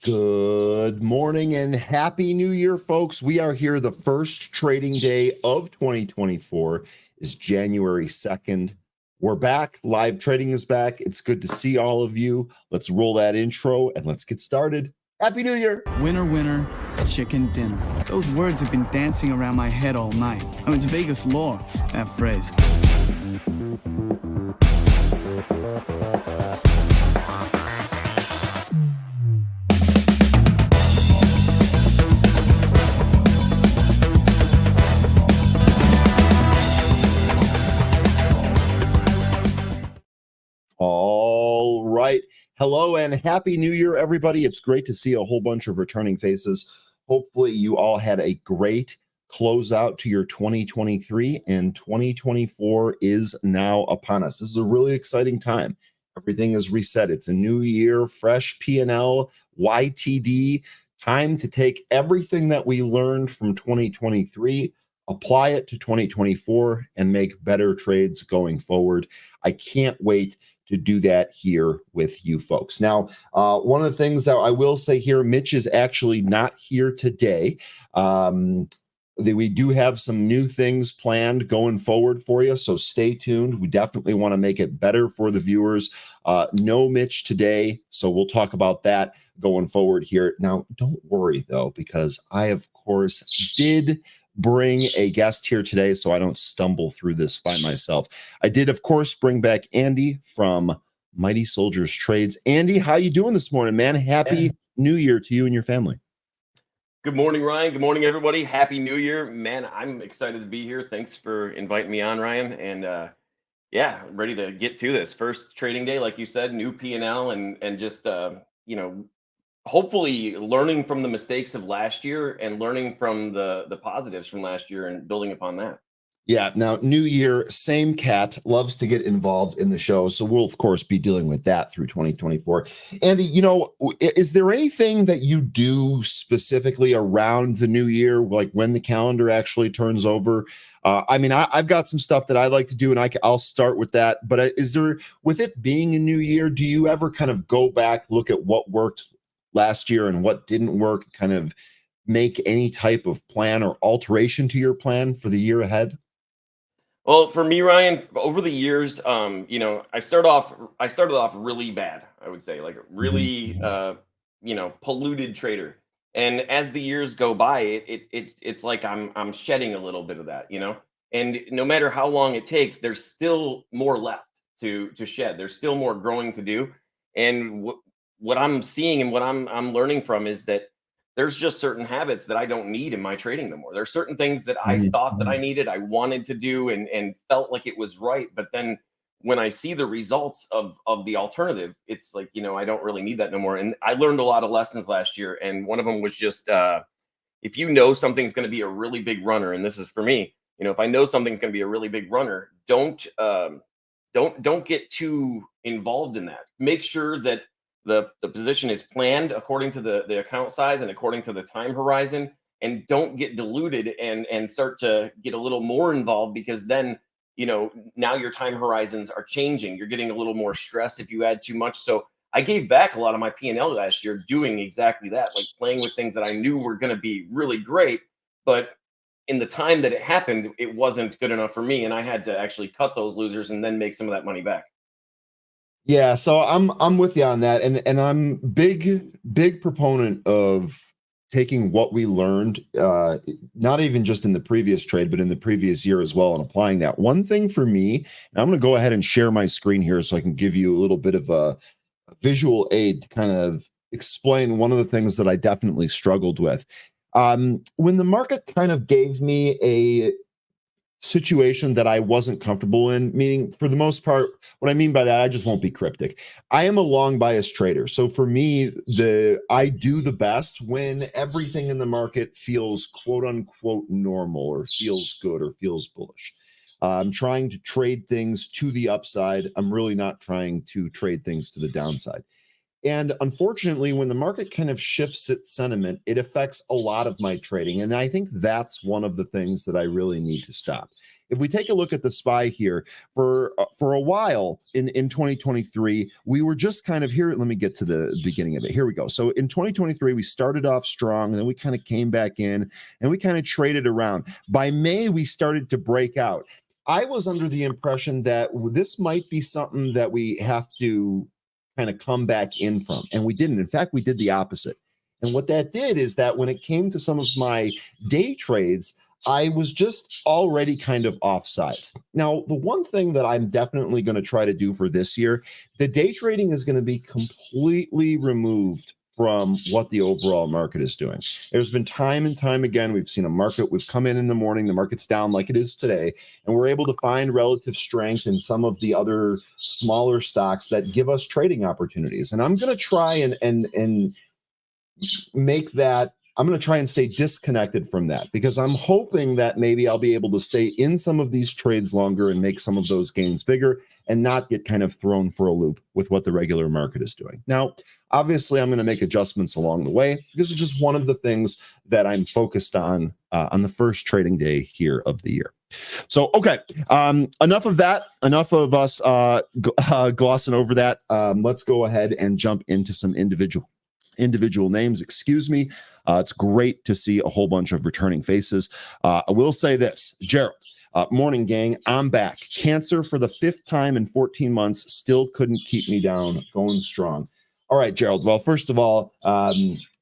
Good morning and happy new year, folks. We are here. The first trading day of 2024 is January 2nd. We're back. Live trading is back. It's good to see all of you. Let's roll that intro and let's get started. Happy New Year. Winner, winner, chicken dinner. Those words have been dancing around my head all night. I mean, it's Vegas lore, that phrase. All right. Hello and happy new year, everybody. It's great to see a whole bunch of returning faces. Hopefully you all had a great closeout to your 2023, and 2024 is now upon us. This is a really exciting time. Everything is reset. It's a new year, fresh P&L, YTD. Time to take everything that we learned from 2023, apply it to 2024, and make better trades going forward. I can't wait to do that here with you folks. Now, one of the things that I will say here, Mitch is actually not here today. We do have some new things planned going forward for you, so stay tuned. We definitely want to make it better for the viewers. No Mitch today, so we'll talk about that going forward here. Now, don't worry, though, because I, of course, did bring a guest here today so I don't stumble through this by myself. I did, of course, bring back Andy from Mighty Soldiers Trades. Andy, how you doing this morning, man? Happy New Year to you and your family. Good morning, Ryan. Good morning, everybody. Happy New Year. Man, I'm excited to be here. Thanks for inviting me on, Ryan. And yeah, ready to get to this. First trading day, like you said, new P&L and just, hopefully learning from the mistakes of last year and learning from the positives from last year and building upon that. Yeah. Now, new year, same cat, loves to get involved in the show. So we'll, of course, be dealing with that through 2024. Andy, is there anything that you do specifically around the new year, like when the calendar actually turns over? I've got some stuff that I like to do, and I'll start with that. But is there, with it being a new year, do you ever kind of go back, look at what worked last year and what didn't work, kind of make any type of plan or alteration to your plan for the year ahead? Well, for me, Ryan, over the years, I started off really bad, I would say, like really, polluted trader. And as the years go by, it's like I'm shedding a little bit of that, and no matter how long it takes, there's still more left to shed. There's still more growing to do. And what I'm seeing and what I'm learning from is that there's just certain habits that I don't need in my trading no more. There's certain things that I thought that I needed, I wanted to do and felt like it was right. But then when I see the results of the alternative, it's like, I don't really need that no more. And I learned a lot of lessons last year. And one of them was just, if you know something's going to be a really big runner, and this is for me, if I know something's going to be a really big runner, don't get too involved in that. Make sure that the position is planned according to the account size and according to the time horizon, and don't get diluted and start to get a little more involved, because then, now your time horizons are changing. You're getting a little more stressed if you add too much. So I gave back a lot of my P&L last year doing exactly that, like playing with things that I knew were going to be really great, but in the time that it happened, it wasn't good enough for me. And I had to actually cut those losers and then make some of that money back. Yeah, so I'm with you on that, and I'm big proponent of taking what we learned, not even just in the previous trade, but in the previous year as well, and applying that. One thing for me, and I'm going to go ahead and share my screen here so I can give you a little bit of a visual aid to kind of explain one of the things that I definitely struggled with. When the market kind of gave me a situation that I wasn't comfortable in, meaning for the most part, what I mean by that, I just won't be cryptic. I am a long bias trader. So for me, I do the best when everything in the market feels quote unquote normal or feels good or feels bullish. I'm trying to trade things to the upside. I'm really not trying to trade things to the downside. And unfortunately, when the market kind of shifts its sentiment, it affects a lot of my trading. And I think that's one of the things that I really need to stop. If we take a look at the SPY here, for a while in 2023, we were just kind of here. Let me get to the beginning of it. Here we go. So in 2023, we started off strong, and then we kind of came back in, and we kind of traded around. By May, we started to break out. I was under the impression that this might be something that we have to kind of come back in from, and we didn't. In fact, we did the opposite. And what that did is that when it came to some of my day trades, I was just already kind of offsides. Now, the one thing that I'm definitely going to try to do for this year, the day trading is going to be completely removed from what the overall market is doing. There's been time and time again, we've seen a market, we've come in the morning, the market's down like it is today, and we're able to find relative strength in some of the other smaller stocks that give us trading opportunities. And I'm going to try and make that, I'm going to try and stay disconnected from that, because I'm hoping that maybe I'll be able to stay in some of these trades longer and make some of those gains bigger and not get kind of thrown for a loop with what the regular market is doing. Now, obviously, I'm going to make adjustments along the way. This is just one of the things that I'm focused on the first trading day here of the year. So, okay, enough of that. Enough of us glossing over that. Let's go ahead and jump into some individual names. Excuse me. It's great to see a whole bunch of returning faces. I will say this, Gerald. Morning, gang. I'm back. Cancer for the 5th time in 14 months. Still couldn't keep me down. Going strong. All right, Gerald. Well, first of all,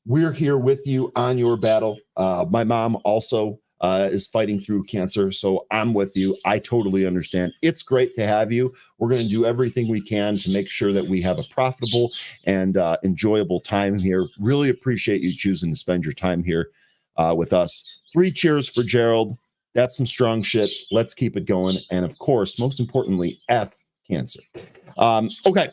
we're here with you on your battle. My mom also is fighting through cancer, so I'm with you. I totally understand. It's great to have you. We're going to do everything we can to make sure that we have a profitable and enjoyable time here. Really appreciate you choosing to spend your time here with us. 3 cheers for Gerald. That's some strong shit. Let's keep it going. And of course, most importantly, F cancer. Okay.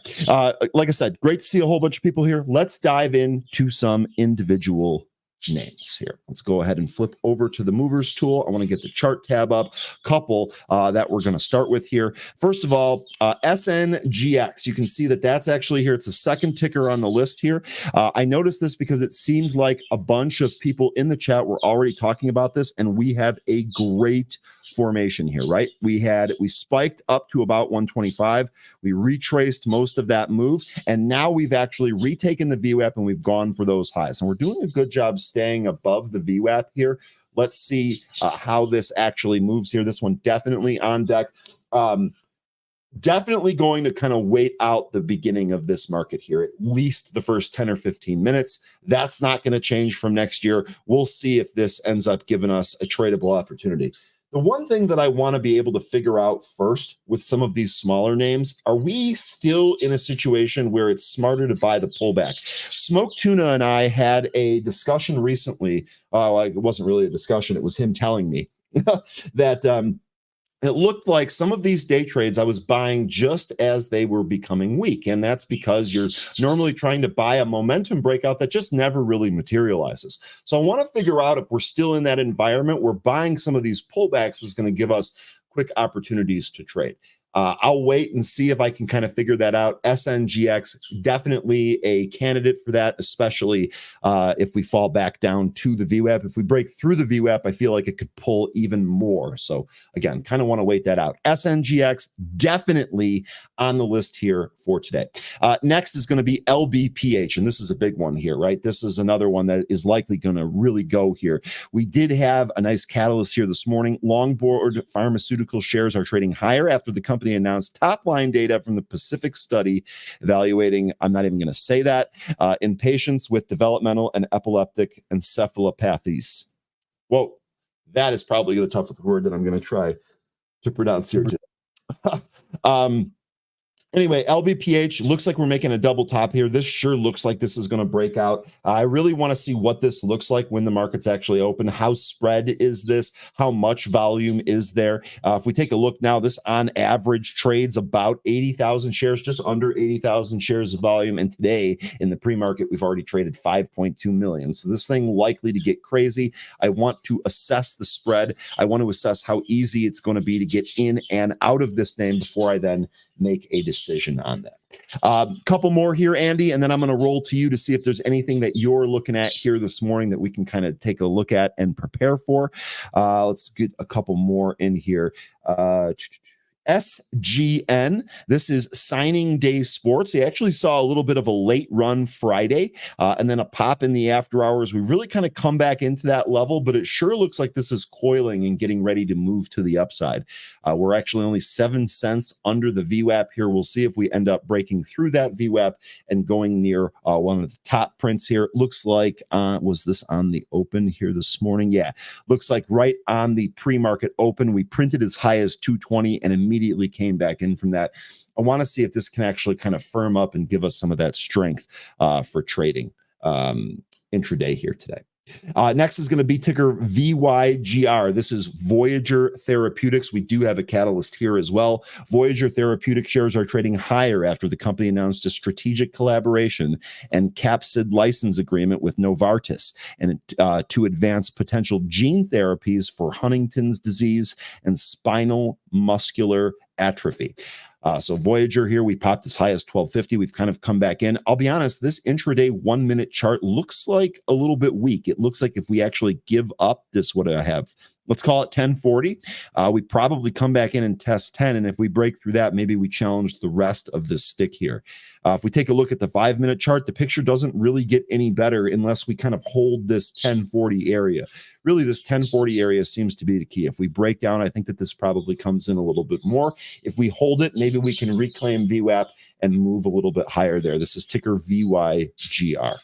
Like I said, great to see a whole bunch of people here. Let's dive into some individual names here. Let's go ahead and flip over to the movers tool. I want to get the chart tab up. Couple that we're going to start with here. First of all, SNGX. You can see that that's actually here. It's the second ticker on the list here. I noticed this because it seemed like a bunch of people in the chat were already talking about this, and we have a great formation here, right? We spiked up to about 125. We retraced most of that move, and now we've actually retaken the VWAP and we've gone for those highs. And we're doing a good job staying above the VWAP here. Let's see how this actually moves here. This one definitely on deck. Definitely going to kind of wait out the beginning of this market here, at least the first 10 or 15 minutes. That's not going to change from next year. We'll see if this ends up giving us a tradable opportunity. The one thing that I want to be able to figure out first with some of these smaller names, are we still in a situation where it's smarter to buy the pullback? Smoke Tuna and I had a discussion recently. It wasn't really a discussion. It was him telling me that it looked like some of these day trades I was buying just as they were becoming weak. And that's because you're normally trying to buy a momentum breakout that just never really materializes. So I want to figure out if we're still in that environment where buying some of these pullbacks is going to give us quick opportunities to trade. I'll wait and see if I can kind of figure that out. SNGX, definitely a candidate for that, especially if we fall back down to the VWAP. If we break through the VWAP, I feel like it could pull even more. So again, kind of want to wait that out. SNGX, definitely on the list here for today. Next is going to be LBPH, and this is a big one here, right? This is another one that is likely going to really go here. We did have a nice catalyst here this morning. Longboard pharmaceutical shares are trading higher after the company announced top-line data from the Pacific study evaluating, I'm not even going to say that, in patients with developmental and epileptic encephalopathies. Whoa, that is probably the toughest word that I'm going to try to pronounce here today. Anyway, LBPH looks like we're making a double top here. This sure looks like this is going to break out. I really want to see what this looks like when the market's actually open. How spread is this? How much volume is there? If we take a look now, this on average trades about 80,000 shares, just under 80,000 shares of volume. And today in the pre-market, we've already traded 5.2 million. So this thing likely to get crazy. I want to assess the spread. I want to assess how easy it's going to be to get in and out of this name before I then make a decision on that. Couple more here, Andy, and then I'm going to roll to you to see if there's anything that you're looking at here this morning that we can kind of take a look at and prepare for. Let's get a couple more in here. SGN. This is Signing Day Sports. They actually saw a little bit of a late run Friday and then a pop in the after hours. We really kind of come back into that level, but it sure looks like this is coiling and getting ready to move to the upside. We're actually only 7 cents under the VWAP here. We'll see if we end up breaking through that VWAP and going near one of the top prints here. Looks like, was this on the open here this morning? Yeah, looks like right on the pre-market open. We printed as high as 220 and immediately came back in from that. I want to see if this can actually kind of firm up and give us some of that strength for trading intraday here today. Next is going to be ticker VYGR. This is Voyager Therapeutics. We do have a catalyst here as well. Voyager Therapeutic shares are trading higher after the company announced a strategic collaboration and capsid license agreement with Novartis and to advance potential gene therapies for Huntington's disease and spinal muscular atrophy. So Voyager here, we popped as high as 1250. We've kind of come back in. I'll be honest, this intraday 1 minute chart looks like a little bit weak. It looks like if we actually give up this, what do I have? Let's call it 1040. We probably come back in and test 10. And if we break through that, maybe we challenge the rest of this stick here. If we take a look at the 5 minute chart, the picture doesn't really get any better unless we kind of hold this 1040 area. Really, this 1040 area seems to be the key. If we break down, I think that this probably comes in a little bit more. If we hold it, maybe we can reclaim VWAP and move a little bit higher there. This is ticker VYGR.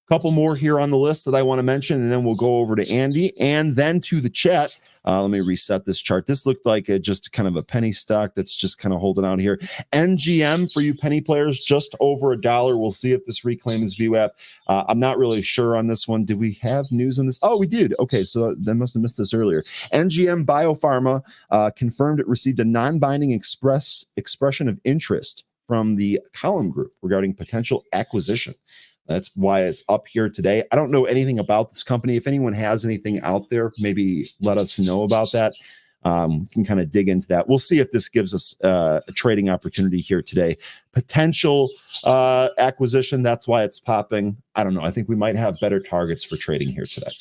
Couple more here on the list that I want to mention, and then we'll go over to Andy and then to the chat. Let me reset this chart. This looked like just kind of a penny stock that's just kind of holding out here. NGM for you penny players, just over $1. We'll see if this reclaims VWAP. I'm not really sure on this one. Did we have news on this? Oh, we did. Okay, so they must have missed this earlier. NGM Biopharma confirmed it received a non-binding expression of interest from the Column Group regarding potential acquisition. That's why it's up here today. I don't know anything about this company. If anyone has anything out there, maybe let us know about that. We can kind of dig into that. We'll see if this gives us a trading opportunity here today. Potential acquisition. That's why it's popping. I don't know. I think we might have better targets for trading here today.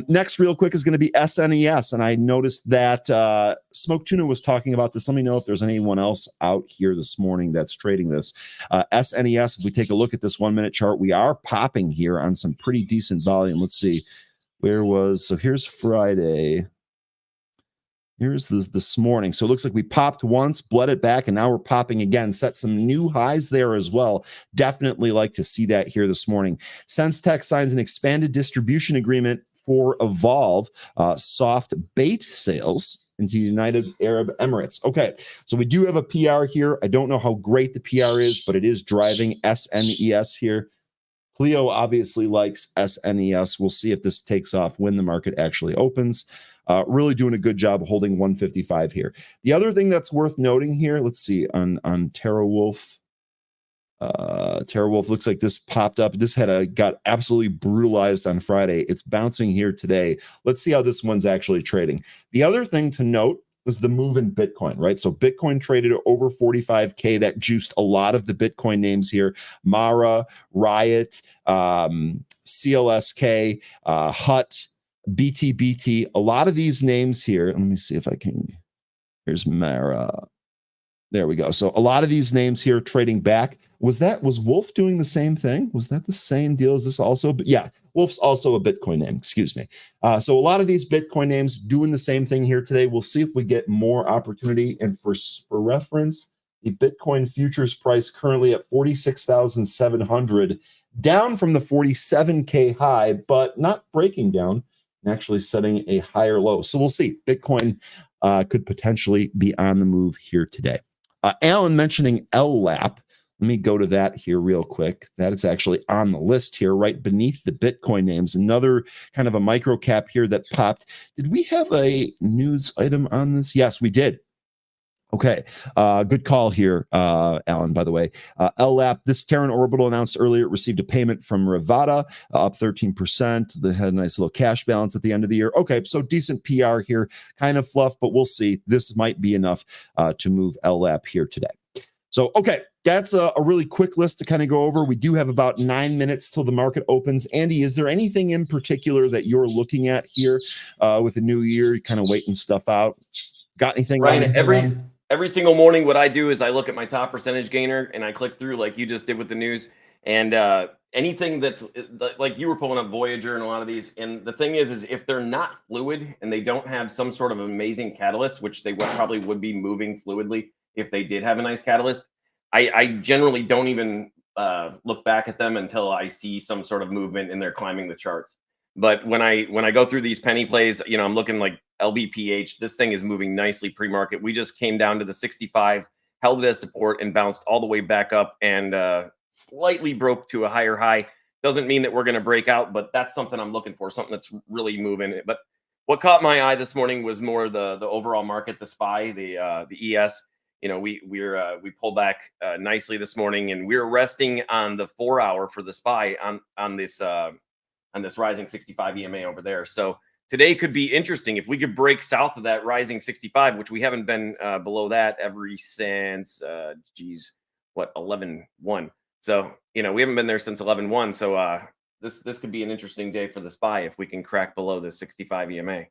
Next, real quick, is going to be SNES. And I noticed that Smoke Tuna was talking about this. Let me know if there's anyone else out here this morning that's trading this. SNES, if we take a look at this 1 minute chart, we are popping here on some pretty decent volume. Let's see. So here's Friday. Here's this morning. So it looks like we popped once, bled it back, and now we're popping again. Set some new highs there as well. Definitely like to see that here this morning. SenseTech signs an expanded distribution agreement for Evolve soft bait sales into United Arab Emirates. Okay, so we do have a PR here. I don't know how great the PR is, but it is driving SNES here. Cleo obviously likes SNES. We'll see if this takes off when the market actually opens. Really doing a good job holding 155 here. The other thing that's worth noting here, let's see, on TerraWolf. TerraWolf looks like this popped up. This had got absolutely brutalized on Friday. It's bouncing here today. Let's see how this one's actually trading. The other thing to note was the move in Bitcoin, right? So Bitcoin traded over 45K. That juiced a lot of the Bitcoin names here. Mara, Riot, CLSK, Hut, BTBT, a lot of these names here. Let me see if I can. Here's Mara. There we go. So a lot of these names here trading back. Was Wolf doing the same thing? Was that the same deal? Is this also? But yeah, Wolf's also a Bitcoin name. Excuse me. So a lot of these Bitcoin names doing the same thing here today. We'll see if we get more opportunity. And for reference, the Bitcoin futures price currently at 46,700, down from the 47K high, but not breaking down. And actually setting a higher low. So we'll see. Bitcoin could potentially be on the move here today. Alan mentioning LLAP. Let me go to that here real quick. That is actually on the list here, right beneath the Bitcoin names. Another kind of a micro cap here that popped. Did we have a news item on this? Yes, we did. Okay, good call here, Alan, by the way. LLAP, this Terran Orbital announced earlier it received a payment from Rivada, up 13%. They had a nice little cash balance at the end of the year. Okay, so decent PR here, kind of fluff, but we'll see. This might be enough to move LLAP here today. So, okay, that's a really quick list to kind of go over. We do have about 9 minutes till the market opens. Andy, is there anything in particular that you're looking at here with the new year? You kind of waiting stuff out? Got anything? Ryan, every single morning, what I do is I look at my top percentage gainer and I click through like you just did with the news, and anything that's like you were pulling up Voyager and a lot of these. And the thing is if they're not fluid and they don't have some sort of amazing catalyst, which they probably would be moving fluidly if they did have a nice catalyst, I generally don't even look back at them until I see some sort of movement and they're climbing the charts. But when I go through these penny plays, I'm looking like LBPH. This thing is moving nicely pre-market. We just came down to the 65, held it as support, and bounced all the way back up and slightly broke to a higher high. Doesn't mean that we're going to break out, but that's something I'm looking for, something that's really moving. But what caught my eye this morning was more the overall market, the SPY, the ES. We pulled back nicely this morning, and we're resting on the 4 hour for the SPY on this rising 65 EMA over there. So today could be interesting if we could break south of that rising 65, which we haven't been below that ever since 11-1. So we haven't been there since 11-1. So this could be an interesting day for the SPY if we can crack below the 65 EMA.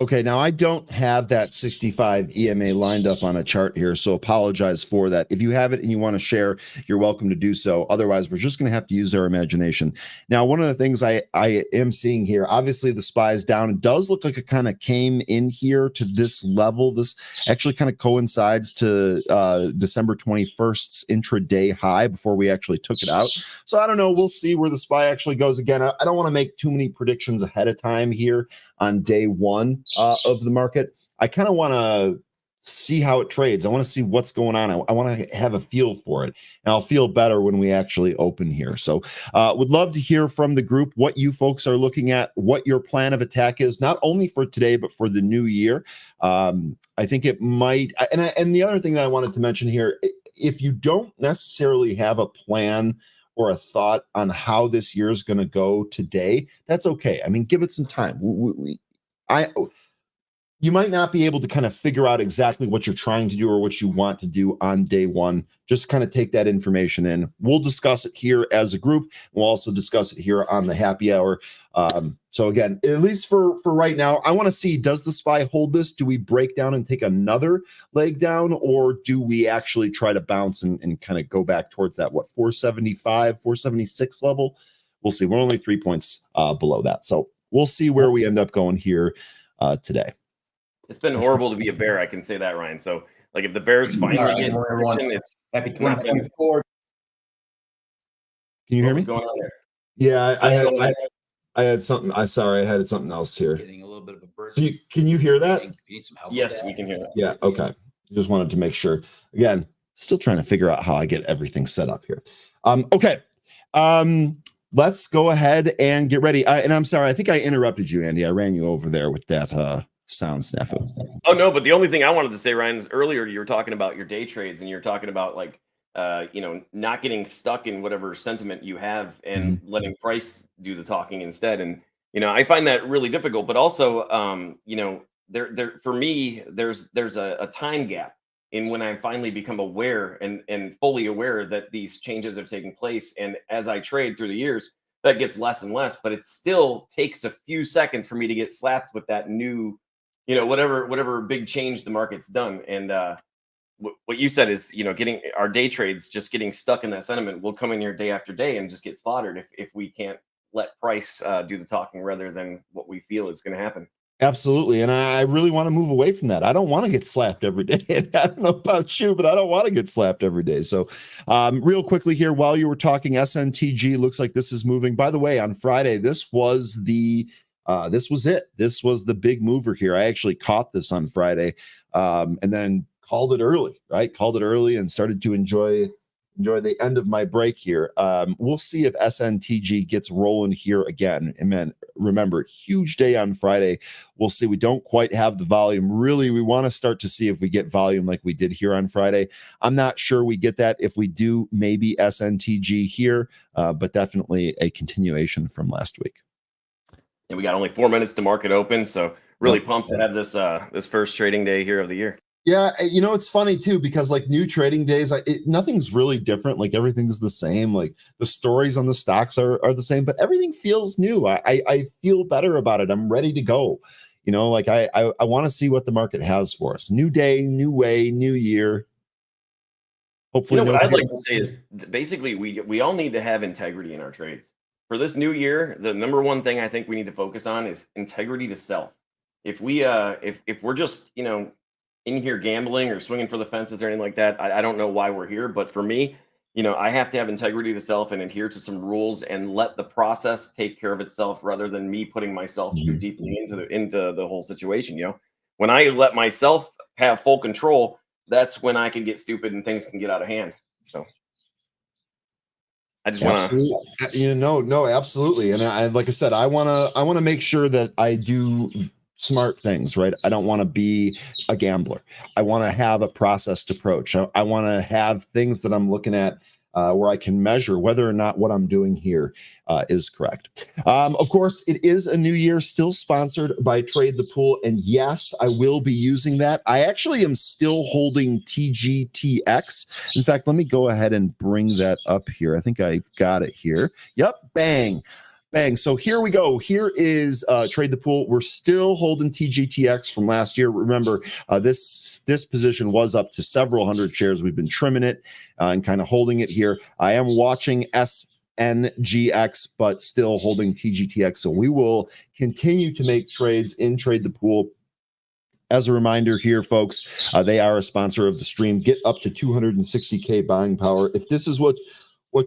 Okay, now I don't have that 65 EMA lined up on a chart here, so apologize for that. If you have it and you want to share, you're welcome to do so. Otherwise, we're just going to have to use our imagination. Now, one of the things I am seeing here, obviously the SPY is down. It does look like it kind of came in here to this level. This actually kind of coincides to December 21st's intraday high before we actually took it out. So I don't know. We'll see where the SPY actually goes. Again, I don't want to make too many predictions ahead of time here on day one of the market. I kind of want to see how it trades. I want to see what's going on. I want to have a feel for it, and I'll feel better when we actually open here. So would love to hear from the group what you folks are looking at, what your plan of attack is, not only for today, but for the new year. I think it might, and the other thing that I wanted to mention here, if you don't necessarily have a plan or a thought on how this year is going to go today, that's okay. I mean, give it some time. You might not be able to kind of figure out exactly what you're trying to do or what you want to do on day one. Just kind of take that information in. We'll discuss it here as a group. We'll also discuss it here on the happy hour. So again, at least for right now, I want to see, does the SPY hold this? Do we break down and take another leg down, or do we actually try to bounce and kind of go back towards that, 475, 476 level? We'll see. We're only 3 points below that. So we'll see where we end up going here today. It's been horrible to be a bear. I can say that, Ryan. So, like, if the Bears finally get traction, it's happy 2024. Can you hear me? What's going on there? Yeah, I had something. I had something else here. Getting a little bit of a burst. So can you hear that? If you need some help, yes, we can hear that. Yeah. Okay. Just wanted to make sure. Again, still trying to figure out how I get everything set up here. Okay. Let's go ahead and get ready. And I'm sorry, I think I interrupted you, Andy. I ran you over there with that sound snafu. Oh no, but the only thing I wanted to say, Ryan, is earlier you were talking about your day trades and you're talking about like not getting stuck in whatever sentiment you have and letting price do the talking instead. And I find that really difficult. But also, there for me, there's a time gap in when I finally become aware and fully aware that these changes have taken place. And as I trade through the years, that gets less and less. But it still takes a few seconds for me to get slapped with that new, whatever big change the market's done. And what you said is, getting our day trades, just getting stuck in that sentiment. We'll come in here day after day and just get slaughtered if we can't let price do the talking rather than what we feel is going to happen. Absolutely. And I really want to move away from that. I don't want to get slapped every day. I don't know about you, but I don't want to get slapped every day. So real quickly here, while you were talking, SNTG looks like this is moving. By the way, on Friday, this was it. This was the big mover here. I actually caught this on Friday and then called it early, right? Called it early and started to enjoy the end of my break here. We'll see if SNTG gets rolling here again. And man, remember, huge day on Friday. We'll see. We don't quite have the volume. Really, we want to start to see if we get volume like we did here on Friday. I'm not sure we get that. If we do, maybe SNTG here, but definitely a continuation from last week. And we got only 4 minutes to market open, so really pumped to have this first trading day here of the year. Yeah, it's funny too because like new trading days, nothing's really different. Like everything's the same. Like the stories on the stocks are the same, but everything feels new. I feel better about it. I'm ready to go. Like I want to see what the market has for us. New day, new way, new year. Hopefully, What I'd like to say is basically we all need to have integrity in our trades. For this new year, the number one thing I think we need to focus on is integrity to self. If we if we're just, in here gambling or swinging for the fences or anything like that, I don't know why we're here, but for me, I have to have integrity to self and adhere to some rules and let the process take care of itself rather than me putting myself too deeply into the whole situation. When I let myself have full control, that's when I can get stupid and things can get out of hand. So I just want absolutely, no, absolutely. And like I said, I want to make sure that I do smart things, right? I don't want to be a gambler. I want to have a processed approach. I want to have things that I'm looking at where I can measure whether or not what I'm doing here is correct. Of course, it is a new year, still sponsored by Trade the Pool. And yes, I will be using that. I actually am still holding TGTX. In fact, let me go ahead and bring that up here. I think I've got it here. Yep, bang. Bang. So here we go. Here is Trade the Pool. We're still holding TGTX from last year. Remember, this position was up to several hundred shares. We've been trimming it and kind of holding it here. I am watching SNGX, but still holding TGTX. So we will continue to make trades in Trade the Pool. As a reminder here, folks, they are a sponsor of the stream. Get up to 260K buying power. If this is what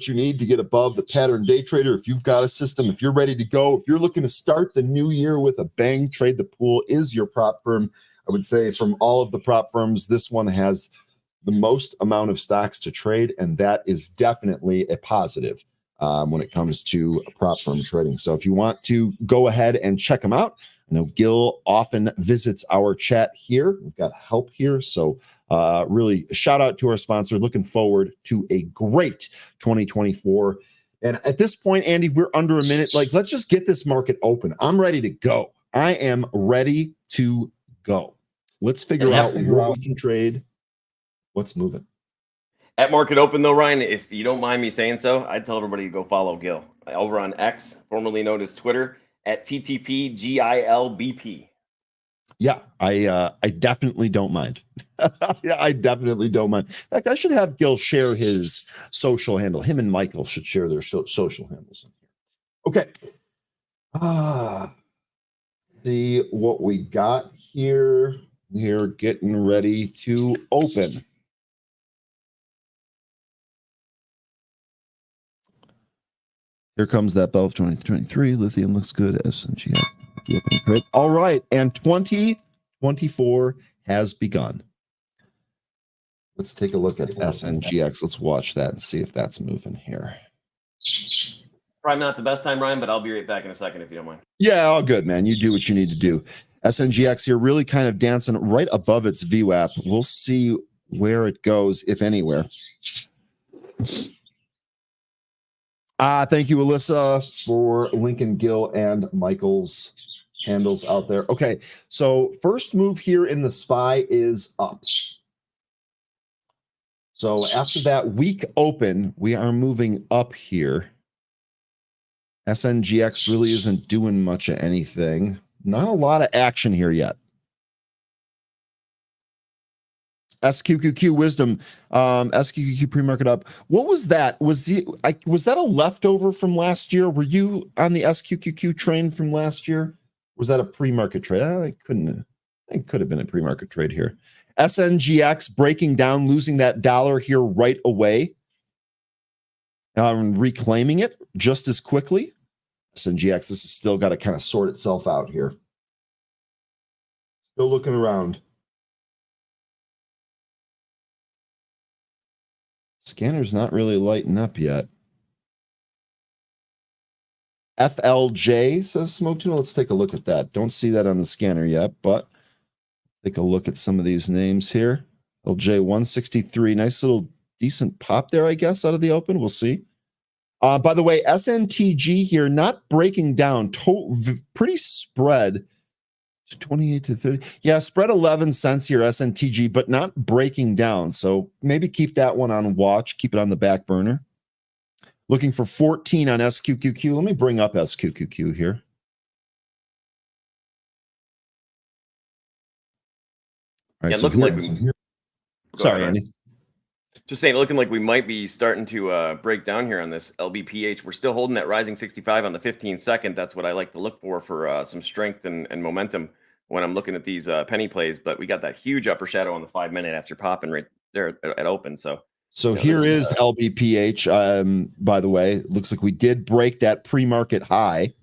you need to get above the pattern day trader, if you've got a system, if you're ready to go, if you're looking to start the new year with a bang, Trade the Pool is your prop firm. I would say from all of the prop firms, this one has the most amount of stocks to trade, and that is definitely a positive when it comes to prop firm trading. So if you want to go ahead and check them out, I know Gil often visits our chat here. We've got help here. So really shout out to our sponsor. Looking forward to a great 2024. And at this point, Andy, we're under a minute. Like, let's just get this market open. I'm ready to go. I am ready to go. Let's figure out what we can trade. What's moving? At market open, though, Ryan, if you don't mind me saying so, I'd tell everybody to go follow Gil over on X, formerly known as Twitter, at TTPGILBP. Yeah, I definitely don't mind. Yeah, I definitely don't mind. In fact, I should have Gil share his social handle. Him and Michael should share their social handles. Okay. See what we got here. We're getting ready to open. Here comes that bell of 2023. Lithium looks good. S&G. All right. And 2024 has begun. Let's take a look at SNGX. Let's watch that and see if that's moving here. Probably not the best time, Ryan, but I'll be right back in a second if you don't mind. Yeah, all good, man. You do what you need to do. SNGX here really kind of dancing right above its VWAP. We'll see where it goes, if anywhere. Thank you, Alyssa, for Lincoln, Gill, and Michael's handles out there. Okay, so first move here in the SPY is up. So after that week open, we are moving up here. SNGX really isn't doing much of anything. Not a lot of action here yet. SQQQ Wisdom, SQQQ pre-market up. What was that? Was that a leftover from last year? Were you on the SQQQ train from last year? Was that a pre-market trade? I think it could have been a pre-market trade here. SNGX breaking down, losing that dollar here right away. Reclaiming it just as quickly. SNGX, this has still got to kind of sort itself out here. Still looking around. Scanner's not really lighting up yet. FLJ says Smoke Tuna. Let's take a look at that. Don't see that on the scanner yet, but take a look at some of these names here. LJ 163. Nice little decent pop there, I guess, out of the open. We'll see. By the way, SNTG here, not breaking down. Pretty spread. 28 to 30. Yeah, spread 11 cents here, SNTG, but not breaking down. So maybe keep that one on watch. Keep it on the back burner. Looking for 14 on SQQQ. Let me bring up SQQQ here. All right, Yeah, so looking like here. Sorry, Andy. Just saying, looking like we might be starting to break down here on this LBPH. We're still holding that rising 65 on the 15-second. That's what I like to look for some strength and momentum when I'm looking at these penny plays. But we got that huge upper shadow on the 5-minute after popping right there at open. So here is LBPH. By the way, it looks like we did break that pre-market high.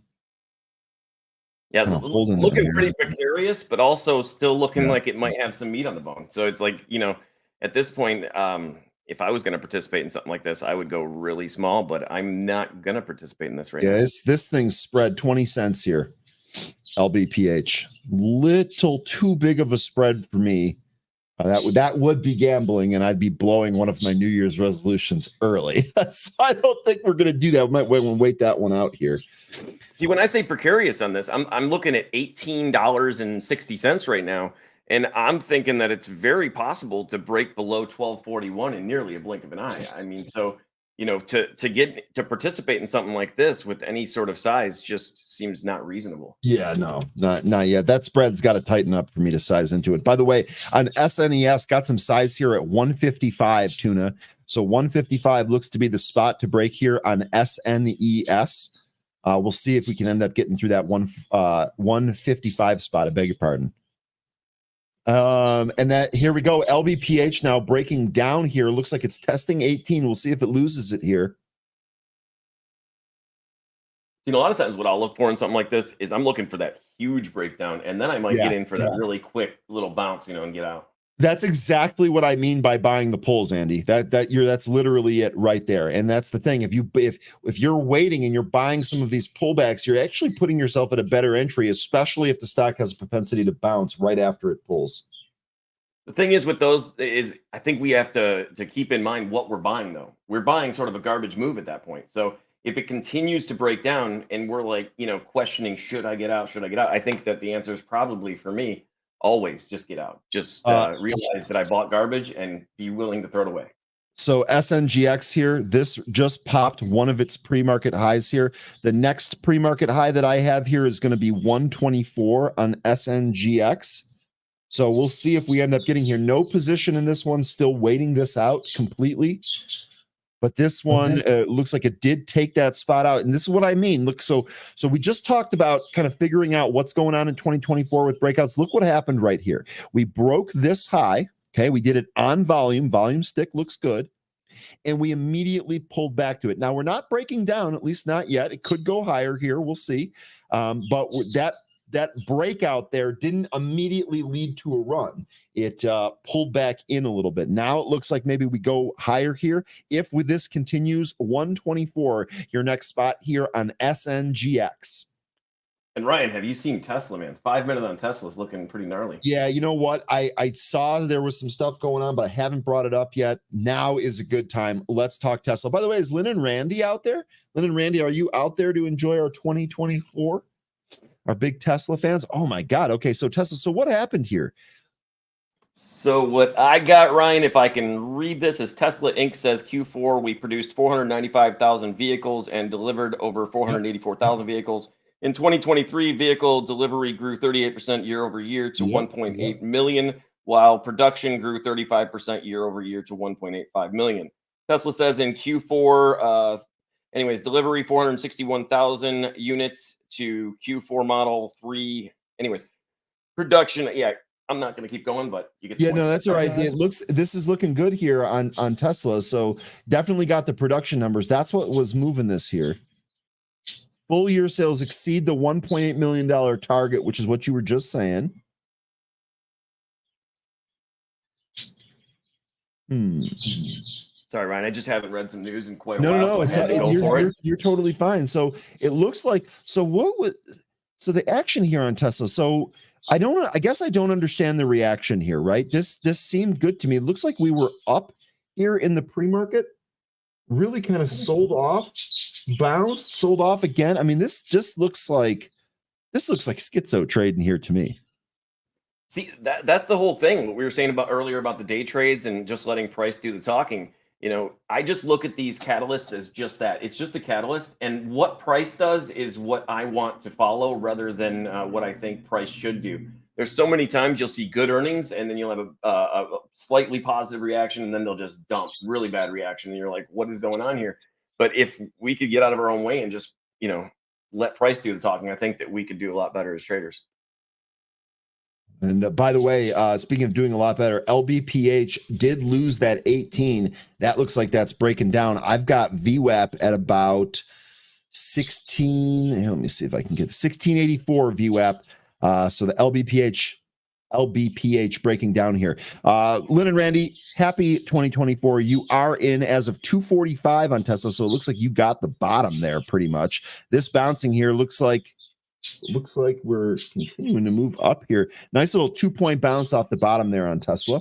Yeah, it's looking pretty precarious, but also still looking like it might have some meat on the bone. So it's like, at this point, if I was going to participate in something like this, I would go really small, but I'm not going to participate in this right now. Yeah, this thing's spread 20 cents here. LBPH. Little too big of a spread for me. That would be gambling, and I'd be blowing one of my New Year's resolutions early. So I don't think we're going to do that. We might wait that one out here. See, when I say precarious on this, I'm looking at $18.60 right now, and I'm thinking that it's very possible to break below 1241 in nearly a blink of an eye. I mean, so to participate in something like this with any sort of size just seems not reasonable. Yeah, no, not yet. That spread's got to tighten up for me to size into it. By the way, on SNES, got some size here at 155 tuna. So 155 looks to be the spot to break here on SNES. We'll see if we can end up getting through that 155 spot. I beg your pardon. And that here we go. LBPH now breaking down here. Looks like it's testing 18. We'll see if it loses it here. A lot of times what I'll look for in something like this is I'm looking for that huge breakdown, and then I might get in for that really quick little bounce, and get out. That's exactly what I mean by buying the pulls, Andy. That's literally it right there. And that's the thing. If you're waiting and you're buying some of these pullbacks, you're actually putting yourself at a better entry, especially if the stock has a propensity to bounce right after it pulls. The thing is with those is I think we have to keep in mind what we're buying, though. We're buying sort of a garbage move at that point. So if it continues to break down and we're like, questioning, should I get out? Should I get out? I think that the answer is probably for me, always just get out. Just realize that I bought garbage and be willing to throw it away. So SNGX here, this just popped one of its pre-market highs here. The next pre-market high that I have here is going to be 124 on SNGX. So we'll see if we end up getting here. No position in this one, still waiting this out completely. But this one looks like it did take that spot out. And this is what I mean. Look, so we just talked about kind of figuring out what's going on in 2024 with breakouts. Look what happened right here. We broke this high. Okay, we did it on volume. Volume stick looks good. And we immediately pulled back to it. Now, we're not breaking down, at least not yet. It could go higher here. We'll see. But that breakout there didn't immediately lead to a run. It pulled back in a little bit. Now it looks like maybe we go higher here. If this continues, 124, your next spot here on SNGX. And Ryan, have you seen Tesla, man? 5 minutes on Tesla is looking pretty gnarly. Yeah, you know what? I saw there was some stuff going on, but I haven't brought it up yet. Now is a good time. Let's talk Tesla. By the way, is Lynn and Randy out there? Lynn and Randy, are you out there to enjoy our 2024? Our big Tesla fans? Oh my God. Okay, so Tesla. So what happened here? So what I got, Ryan, if I can read this, is Tesla Inc. says Q4 we produced 495,000 vehicles and delivered over 484,000 vehicles. In 2023, vehicle delivery grew 38% year over year to 1.8 million, while production grew 35% year over year to 1.85 million. Tesla says in Q4, delivery 461,000 units to Q4 Model 3. Anyways, production, I'm not going to keep going, but you get the point. No, that's all right. This is looking good here on Tesla. So definitely got the production numbers. That's what was moving this here. Full year sales exceed the $1.8 million target, which is what you were just saying. Sorry, Ryan. I just haven't read some news in quite a while. No. You're totally fine. So it looks like the action here on Tesla. So I guess I don't understand the reaction here, right? This seemed good to me. It looks like we were up here in the pre-market, really kind of sold off, bounced, sold off again. I mean, this looks like schizo trading here to me. See, that's the whole thing. What we were saying about earlier about the day trades and just letting price do the talking. I just look at these catalysts as just that. It's just a catalyst, and what price does is what I want to follow rather than what I think price should do. There's so many times you'll see good earnings, and then you'll have a slightly positive reaction, and then they'll just dump really bad reaction, and you're like, what is going on here? But if we could get out of our own way and just let price do the talking, I think that we could do a lot better as traders. And by the way, speaking of doing a lot better, LBPH did lose that 18. That looks like that's breaking down. I've got VWAP at about 16. Let me see if I can get 1684 VWAP. So the LBPH breaking down here. Lynn and Randy, happy 2024. You are in as of 245 on Tesla. So it looks like you got the bottom there pretty much. This bouncing here looks like we're continuing to move up here. Nice little 2-point bounce off the bottom there on Tesla.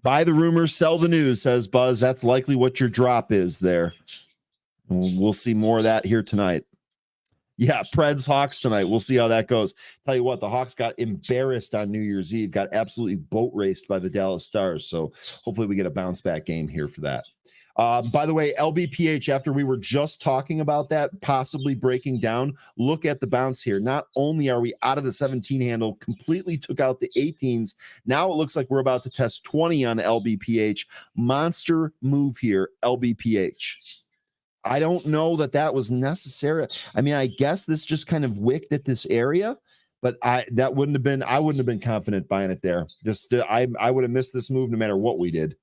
Buy the rumors, sell the news, says Buzz. That's likely what your drop is there. We'll see more of that here tonight. Yeah, Preds Hawks tonight. We'll see how that goes. Tell you what, the Hawks got embarrassed on New Year's Eve, got absolutely boat raced by the Dallas Stars. So hopefully we get a bounce back game here for that. By the way, LBPH, after we were just talking about that possibly breaking down, look at the bounce here. Not only are we out of the 17 handle, completely took out the 18s. Now it looks like we're about to test 20 on LBPH. Monster move here, LBPH. I don't know that was necessary. I mean, I guess this just kind of wicked at this area, but I wouldn't have been confident buying it there. I would have missed this move no matter what we did.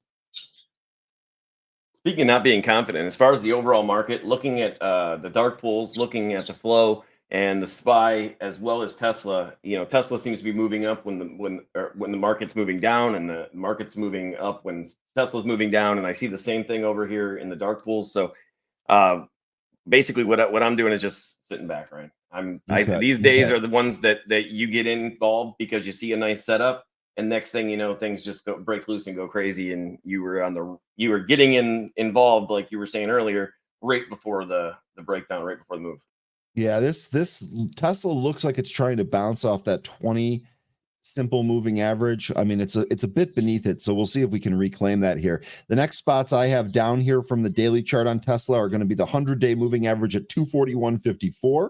Speaking of not being confident, as far as the overall market, looking at the dark pools, looking at the flow and the SPY, as well as Tesla, Tesla seems to be moving up when the market's moving down, and the market's moving up when Tesla's moving down. And I see the same thing over here in the dark pools. So basically, what I'm doing is just sitting back, right? These days are the ones that you get involved because you see a nice setup. And next thing you know, things just break loose and go crazy, and you were getting involved, like you were saying earlier, right before the breakdown, right before the move. Yeah, this Tesla looks like it's trying to bounce off that 20 simple moving average. I mean, it's a bit beneath it, so we'll see if we can reclaim that here. The next spots I have down here from the daily chart on Tesla are going to be the 100-day moving average at 241.54.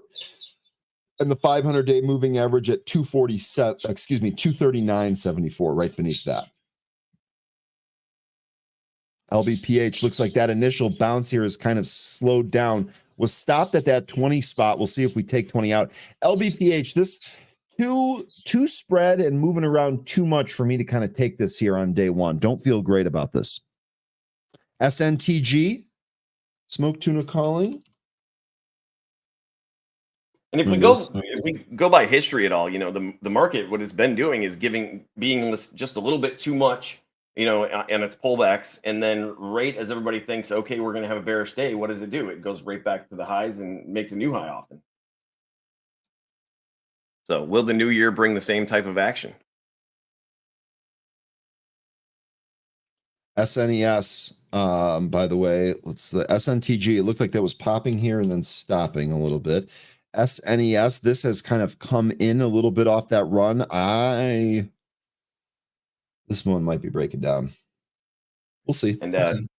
And the 500-day moving average at 239.74, right beneath that. LBPH looks like that initial bounce here is kind of slowed down. Was stopped at that 20 spot. We'll see if we take 20 out. LBPH, this too spread and moving around too much for me to kind of take this here on day one. Don't feel great about this. SNTG, Smoke Tuna calling. And if we go by history at all, the market, what it's been doing is being just a little bit too much, and its pullbacks. And then right as everybody thinks, okay, we're going to have a bearish day, what does it do? It goes right back to the highs and makes a new high often. So will the new year bring the same type of action? SNES, by the way, the SNTG, it looked like that was popping here and then stopping a little bit. SNES, this has kind of come in a little bit off that run. This one might be breaking down. We'll see. And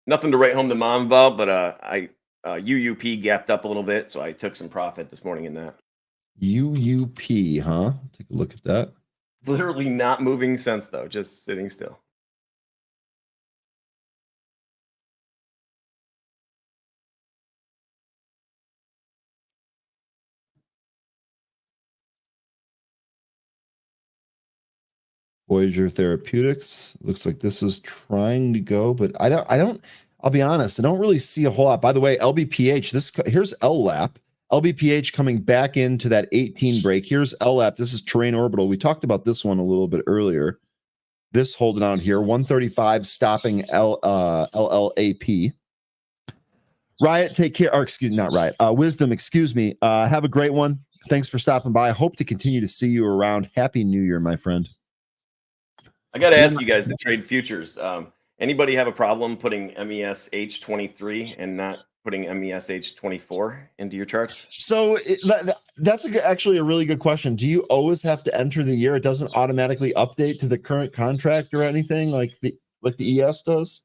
nothing to write home to mom about, but UUP gapped up a little bit, so I took some profit this morning in that. UUP, huh? Take a look at that. Literally not moving since, though, just sitting still. Voyager Therapeutics looks like this is trying to go, but I'll be honest, I don't really see a whole lot. By the way, LBPH, here's LLAP. LBPH coming back into that 18 break. Here's LLAP. This is Terrain Orbital. We talked about this one a little bit earlier. This holding on here, 135 stopping LLAP. Riot, take care. Or excuse me, not Riot. Wisdom, excuse me. Have a great one. Thanks for stopping by. I hope to continue to see you around. Happy New Year, my friend. I got to ask you guys that trade futures. Anybody have a problem putting MES H23 and not putting MESH 24 into your charts? So that's actually a really good question. Do you always have to enter the year? It doesn't automatically update to the current contract or anything like the ES does?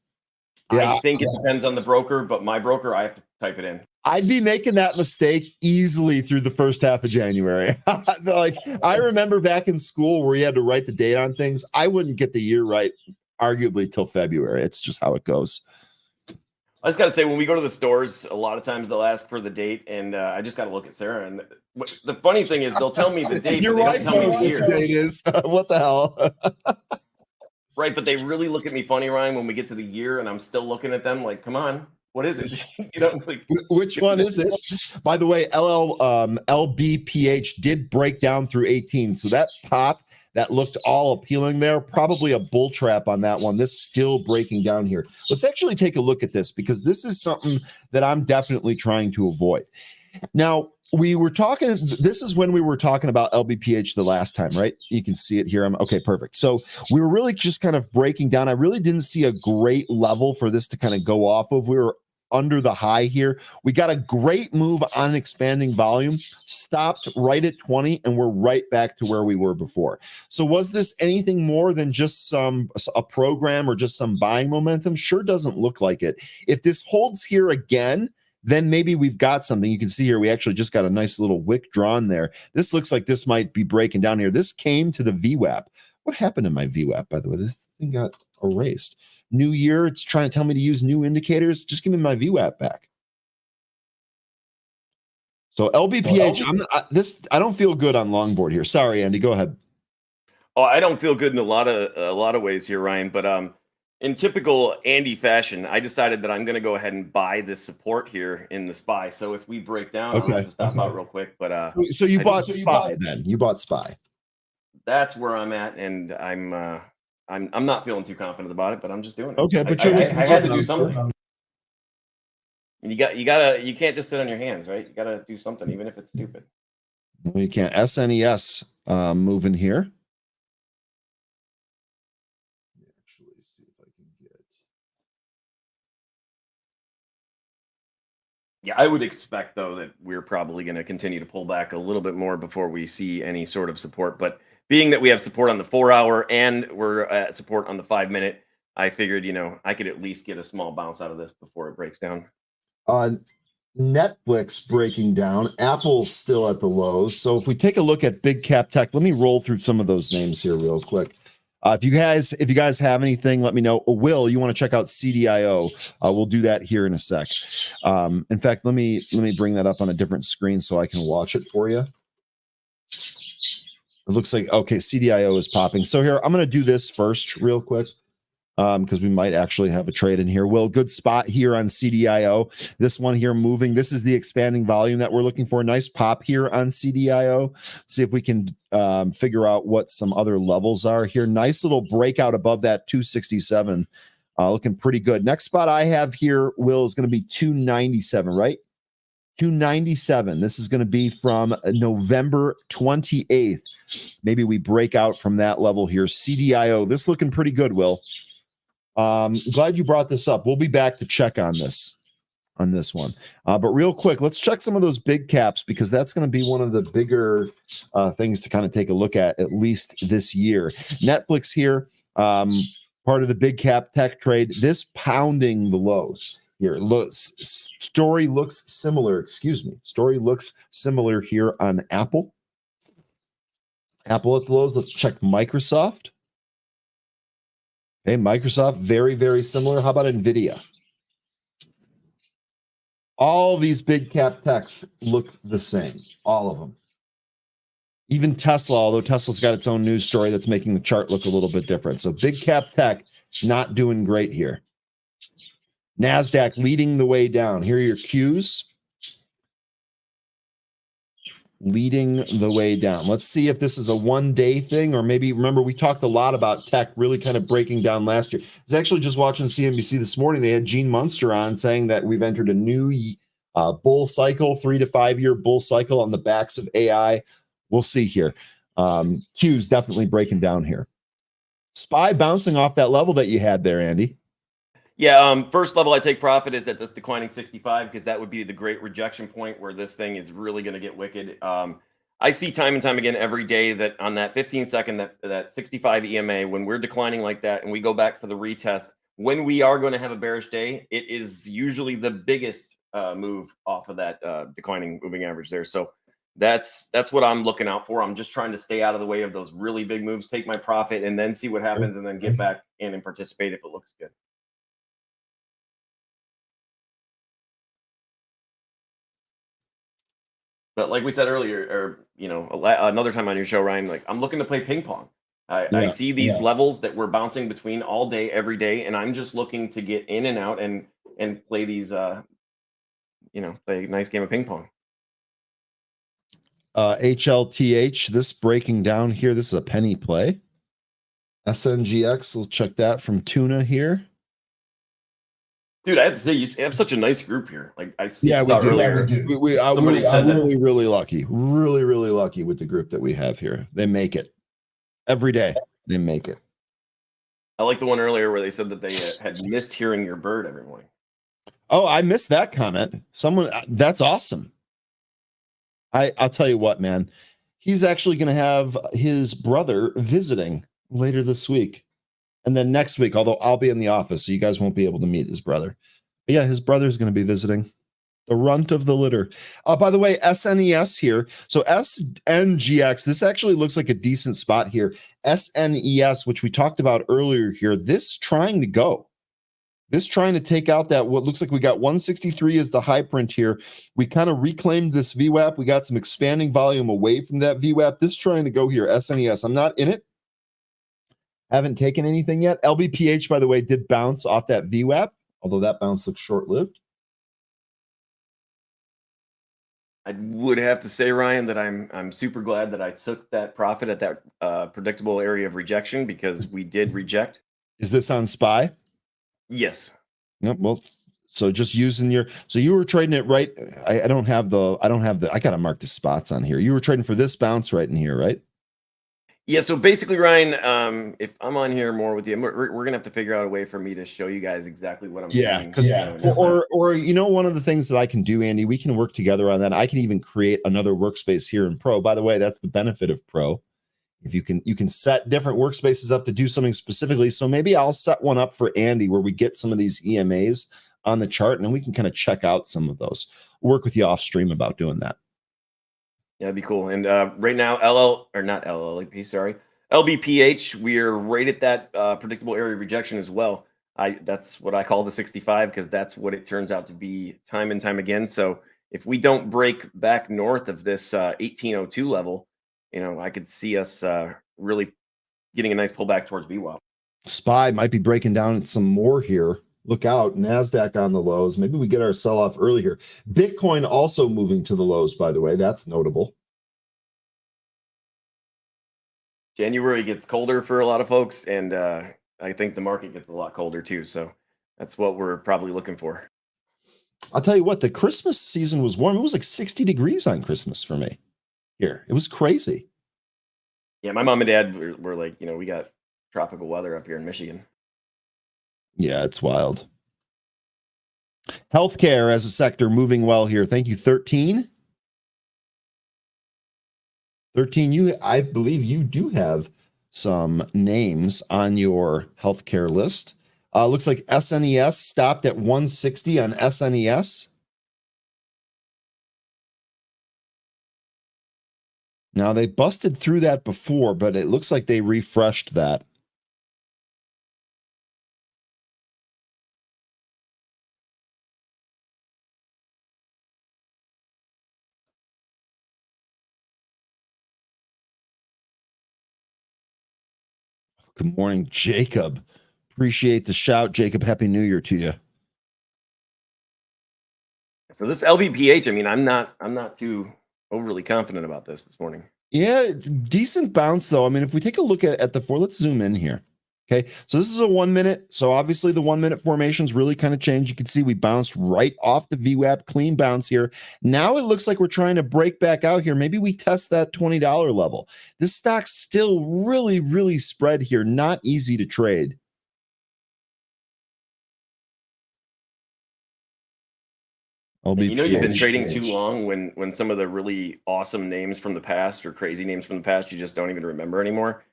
Yeah, I think it depends on the broker, but my broker, I have to type it in. I'd be making that mistake easily through the first half of January. Like, I remember back in school where you had to write the date on things. I wouldn't get the year right, arguably, till February. It's just how it goes. I just got to say, when we go to the stores, a lot of times they'll ask for the date, and I just got to look at Sarah. And the funny thing is, they'll tell me the date, Your but they wife don't tell me knows the what year. the date is. What the hell? Right, but they really look at me funny, Ryan, when we get to the year, and I'm still looking at them like, "Come on, what is it?" You know, like, which one is it? By the way, LBPH did break down through 18, so that pop that looked all appealing there, probably a bull trap on that one. This still breaking down here. Let's actually take a look at this, because this is something that I'm definitely trying to avoid. Now, we were talking, this is when we were talking about LBPH the last time, right? You can see it here. Okay, perfect. So we were really just kind of breaking down. I really didn't see a great level for this to kind of go off of. We were under the high here. We got a great move on expanding volume, stopped right at 20, and we're right back to where we were before. So was this anything more than just a program or just some buying momentum? Sure doesn't look like it. If this holds here again, then maybe we've got something. You can see here, we actually just got a nice little wick drawn there. This looks like this might be breaking down here. This came to the VWAP. What happened to my VWAP, by the way? This thing got erased. New year, it's trying to tell me to use new indicators. Just give me my VWAP back. So LBPH, I don't feel good on longboard here. Sorry, Andy, go ahead. oh, I don't feel good in a lot of ways here, Ryan. But in typical Andy fashion, I decided that I'm going to go ahead and buy this support here in the SPY. So if we break down, Okay. I'll have to stop out real quick. But so you bought SPY then? You bought SPY. That's where I'm at, and I'm not feeling too confident about it, but I'm just doing it. Okay, but I had to do something. And you can't just sit on your hands, right? You gotta do something, even if it's stupid. You can't. SNES moving here. Actually, see if I can get. Yeah, I would expect though that we're probably going to continue to pull back a little bit more before we see any sort of support. But being that we have support on the 4-hour and we're at support on the 5-minute, I figured, I could at least get a small bounce out of this before it breaks down. Netflix breaking down. Apple's still at the lows. So if we take a look at big cap tech, let me roll through some of those names here real quick. If you guys have anything, let me know. Will, you want to check out CDIO? We'll do that here in a sec. In fact, let me bring that up on a different screen so I can watch it for you. It looks like, okay, CDIO is popping. So here, I'm going to do this first real quick because we might actually have a trade in here. Will, good spot here on CDIO. This one here moving. This is the expanding volume that we're looking for. Nice pop here on CDIO. See if we can figure out what some other levels are here. Nice little breakout above that 267. Looking pretty good. Next spot I have here, Will, is going to be 297, right? 297. This is going to be from November 28th. Maybe we break out from that level here. CDIO, this looking pretty good, Will. Glad you brought this up. We'll be back to check on this one. But real quick, let's check some of those big caps because that's going to be one of the bigger things to kind of take a look at least this year. Netflix here, part of the big cap tech trade. This pounding the lows here. Story looks similar. Story looks similar here on Apple. Apple at the lows. Let's check Microsoft. Okay, Microsoft, very, very similar. How about NVIDIA? All these big cap techs look the same. All of them. Even Tesla, although Tesla's got its own news story that's making the chart look a little bit different. So big cap tech not doing great here. NASDAQ leading the way down. Here are your Qs. Leading the way down. Let's see if this is a one-day thing, or maybe, remember, we talked a lot about tech really kind of breaking down last year. I was actually just watching CNBC this morning. They had Gene Munster on saying that we've entered a new bull cycle, 3 to 5 year bull cycle on the backs of AI. We'll see here. Q's definitely breaking down here. SPY bouncing off that level that you had there, Andy. Yeah, first level I take profit is at this declining 65 because that would be the great rejection point where this thing is really going to get wicked. I see time and time again every day that on that 15-second, that 65 EMA, when we're declining like that and we go back for the retest, when we are going to have a bearish day, it is usually the biggest move off of that declining moving average there. So that's what I'm looking out for. I'm just trying to stay out of the way of those really big moves, take my profit, and then see what happens, and then get back in and participate if it looks good. But like we said earlier, or another time on your show, Ryan, like I'm looking to play ping pong. I see these levels that we're bouncing between all day, every day, and I'm just looking to get in and out and play these, play a nice game of ping pong. HLTH, this breaking down here, this is a penny play. SNGX, we'll check that from Tuna here. Dude, I have to say, you have such a nice group here. Like I see, yeah, we do. earlier. I'm really lucky. Really lucky with the group that we have here. They make it every day. They make it. I like the one earlier where they said that they had missed hearing your bird every morning. Oh, I missed that comment. Someone, that's awesome. I'll tell you what, man. He's actually going to have his brother visiting later this week. And then next week, although I'll be in the office, so you guys won't be able to meet his brother. But yeah, his brother's going to be visiting. The runt of the litter. By the way, SNES here. So SNGX, this actually looks like a decent spot here. SNES, which we talked about earlier here, this trying to go. This trying to take out that, what looks like we got 163 as the high print here. We kind of reclaimed this VWAP. We got some expanding volume away from that VWAP. This trying to go here, SNES. I'm not in it. Haven't taken anything yet. LBPH, by the way, did bounce off that VWAP, although that bounce looks short-lived. I would have to say, Ryan, that I'm super glad that I took that profit at that predictable area of rejection, because we did reject. Is this on SPY? Yes. Yep. Well, so just using so you were trading it right. I gotta mark the spots on here. You were trading for this bounce right in here, right? Yeah, so basically, Ryan, if I'm on here more with you, we're gonna have to figure out a way for me to show you guys exactly what I'm doing. Or one of the things that I can do, Andy, we can work together on that. I can even create another workspace here in Pro. By the way, that's the benefit of Pro. If you can set different workspaces up to do something specifically. So maybe I'll set one up for Andy where we get some of these EMAs on the chart, and then we can kind of check out some of those. Work with you off stream about doing that. Yeah, that'd be cool. And right now, LBPH, we're right at that predictable area of rejection as well. That's what I call the 65, because that's what it turns out to be time and time again. So if we don't break back north of this 1802 level, I could see us really getting a nice pullback towards VWAP. SPY might be breaking down some more here. Look out, NASDAQ on the lows. Maybe we get our sell-off early here. Bitcoin also moving to the lows, by the way. That's notable. January gets colder for a lot of folks, and I think the market gets a lot colder too. So that's what we're probably looking for. I'll tell you what, the Christmas season was warm. It was like 60 degrees on Christmas for me here. It was crazy. Yeah, my mom and dad were like, we got tropical weather up here in Michigan. Yeah, it's wild. Healthcare as a sector moving well here. Thank you, 13. 13, I believe you do have some names on your healthcare list. Looks like SNES stopped at 160 on SNES. Now, they busted through that before, but it looks like they refreshed that. Good morning, Jacob. Appreciate the shout, Jacob. Happy New Year to you. So this LBPH, I'm not too overly confident about this morning. Yeah, it's decent bounce though. If we take a look at the four, let's zoom in here. Okay, so this is a 1 minute. So obviously the 1 minute formations really kind of changed. You can see we bounced right off the VWAP, clean bounce here. Now it looks like we're trying to break back out here. Maybe we test that $20 level. This stock's still really, really spread here. Not easy to trade. You know, you've been trading too long when some of the really awesome names from the past or crazy names from the past you just don't even remember anymore.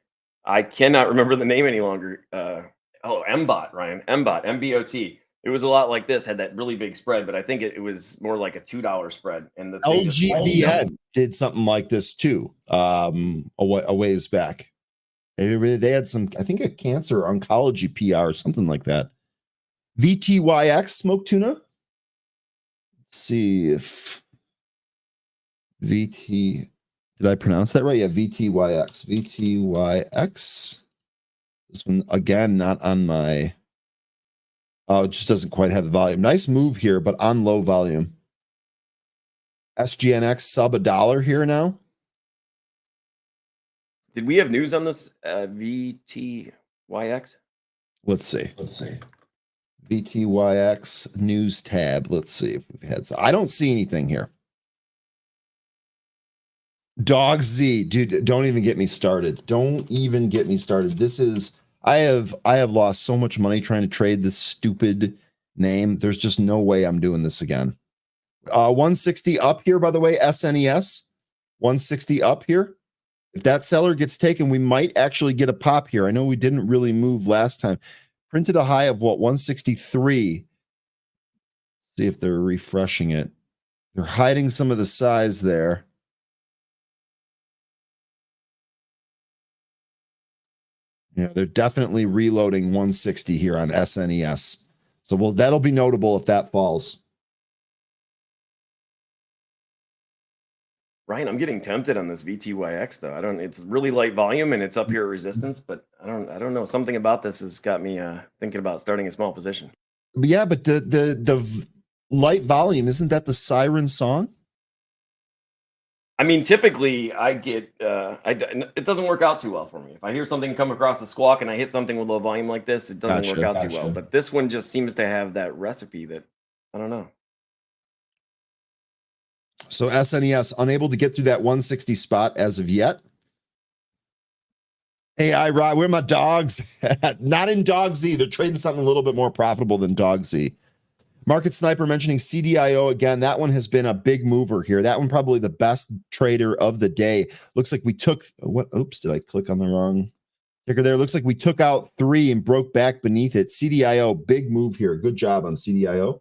I cannot remember the name any longer. MBOT, Ryan. MBOT, MBOT. It was a lot like this, had that really big spread, but I think it was more like a $2 spread. And the thing LGVN did something like this too, a ways back. They had some, I think, a cancer oncology PR or something like that. VTYX smoked tuna. Let's see if did I pronounce that right? Yeah, VTYX. VTYX. This one, again, not on my... Oh, it just doesn't quite have the volume. Nice move here, but on low volume. SGNX sub $1 here now. Did we have news on this VTYX? Let's see. VTYX news tab. Let's see if we've had some. I don't see anything here. Dog Z, dude, don't even get me started. Don't even get me started. This is... I have lost so much money trying to trade this stupid name. There's just no way I'm doing this again. 160 up here, by the way, SNES. 160 up here. If that seller gets taken, we might actually get a pop here. I know we didn't really move last time. Printed a high of what? 163. See if they're refreshing it. They're hiding some of the size there. Yeah, they're definitely reloading 160 here on SNES. So that'll be notable if that falls. Ryan, I'm getting tempted on this VTYX though. It's really light volume and it's up here at resistance, but I don't know. Something about this has got me thinking about starting a small position. Yeah, but the light volume, isn't that the siren song? I mean, typically I get it doesn't work out too well for me. If I hear something come across the squawk and I hit something with low volume like this, it doesn't work out too well. But this one just seems to have that recipe that I don't know. So SNES unable to get through that 160 spot as of yet. Hey, Rod, where are my dogs? Not in Dog Z. They're trading something a little bit more profitable than Dog Z. Market Sniper mentioning CDIO again. That one has been a big mover here. That one probably the best trader of the day. Looks like we took what? Oops, did I click on the wrong ticker there? Looks like we took out 3 and broke back beneath it. CDIO, big move here. Good job on CDIO.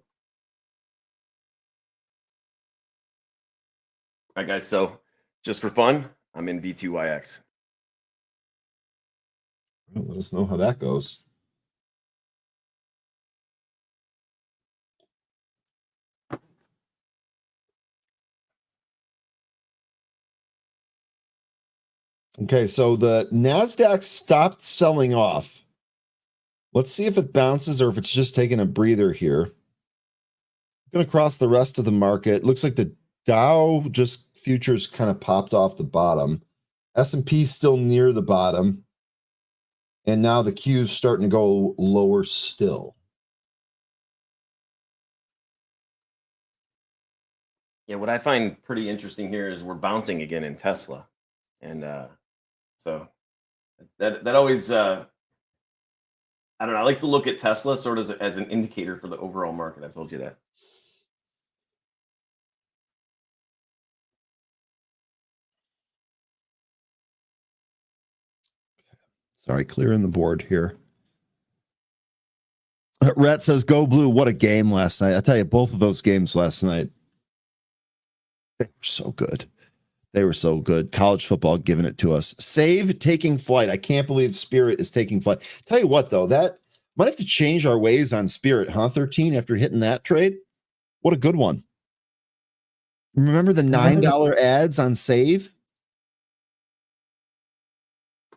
All right, guys. So just for fun, I'm in V2YX. Well, let us know how that goes. Okay, so the NASDAQ stopped selling off. Let's see if it bounces or if it's just taking a breather here. Going to cross the rest of the market. Looks like the Dow just futures kind of popped off the bottom. S&P still near the bottom. And now the Q's starting to go lower still. Yeah, what I find pretty interesting here is we're bouncing again in Tesla. And so that always I don't know. I like to look at Tesla sort of as an indicator for the overall market. I've told you that. Sorry, clearing the board here. Rhett says, go blue. What a game last night. I tell you, both of those games last night, they were so good. They were so good. College football giving it to us. Save taking flight. I can't believe Spirit is taking flight. Tell you what, though, that might have to change our ways on Spirit, huh? 13 after hitting that trade. What a good one. Remember the $9 ads on Save?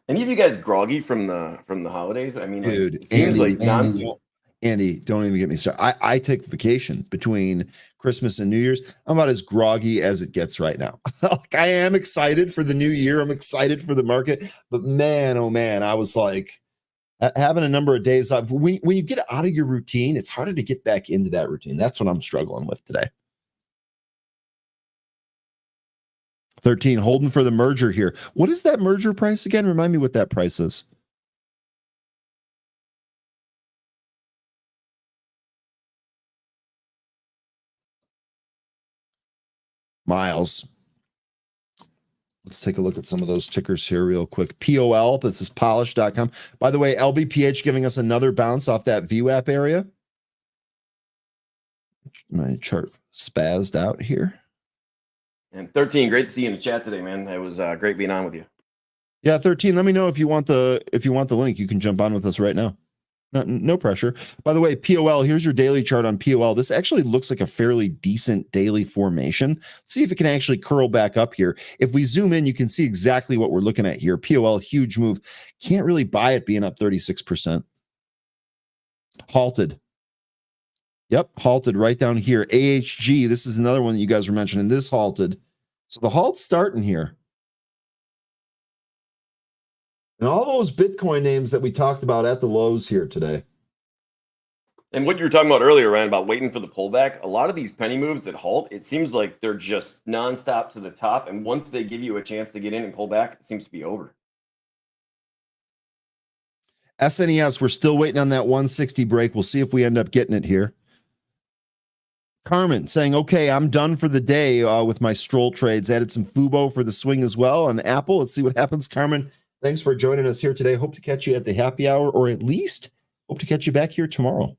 Any of you guys groggy from the holidays? I mean, dude, like, it seems like nonsense. Andy, don't even get me started. I take vacation between Christmas and New Year's. I'm about as groggy as it gets right now. Like, I am excited for the new year. I'm excited for the market. But man, oh man, I was like having a number of days off. When you get out of your routine, it's harder to get back into that routine. That's what I'm struggling with today. 13, holding for the merger here. What is that merger price again? Remind me what that price is. miles. Let's take a look at some of those tickers here real quick. POL, this is polish.com. By the way, LBPH giving us another bounce off that VWAP area. My chart spazzed out here. And 13, great to see you in the chat today, man. It was great being on with you. Yeah, 13. Let me know if you want the link. You can jump on with us right now. No pressure. By the way, POL, here's your daily chart on POL. This actually looks like a fairly decent daily formation. See if it can actually curl back up here. If we zoom in, you can see exactly what we're looking at here. POL, huge move. Can't really buy it being up 36%. Halted. Yep, halted right down here. AHG, this is another one that you guys were mentioning. This halted. So the halt's starting here. And all those Bitcoin names that we talked about at the lows here today. And what you were talking about earlier, Ryan, about waiting for the pullback, a lot of these penny moves that halt, it seems like they're just nonstop to the top. And once they give you a chance to get in and pull back, it seems to be over. SNES, we're still waiting on that 160 break. We'll see if we end up getting it here. Carmen saying, okay, I'm done for the day with my stroll trades. Added some Fubo for the swing as well on Apple. Let's see what happens. Carmen, thanks for joining us here today. Hope to catch you at the happy hour, or at least hope to catch you back here tomorrow.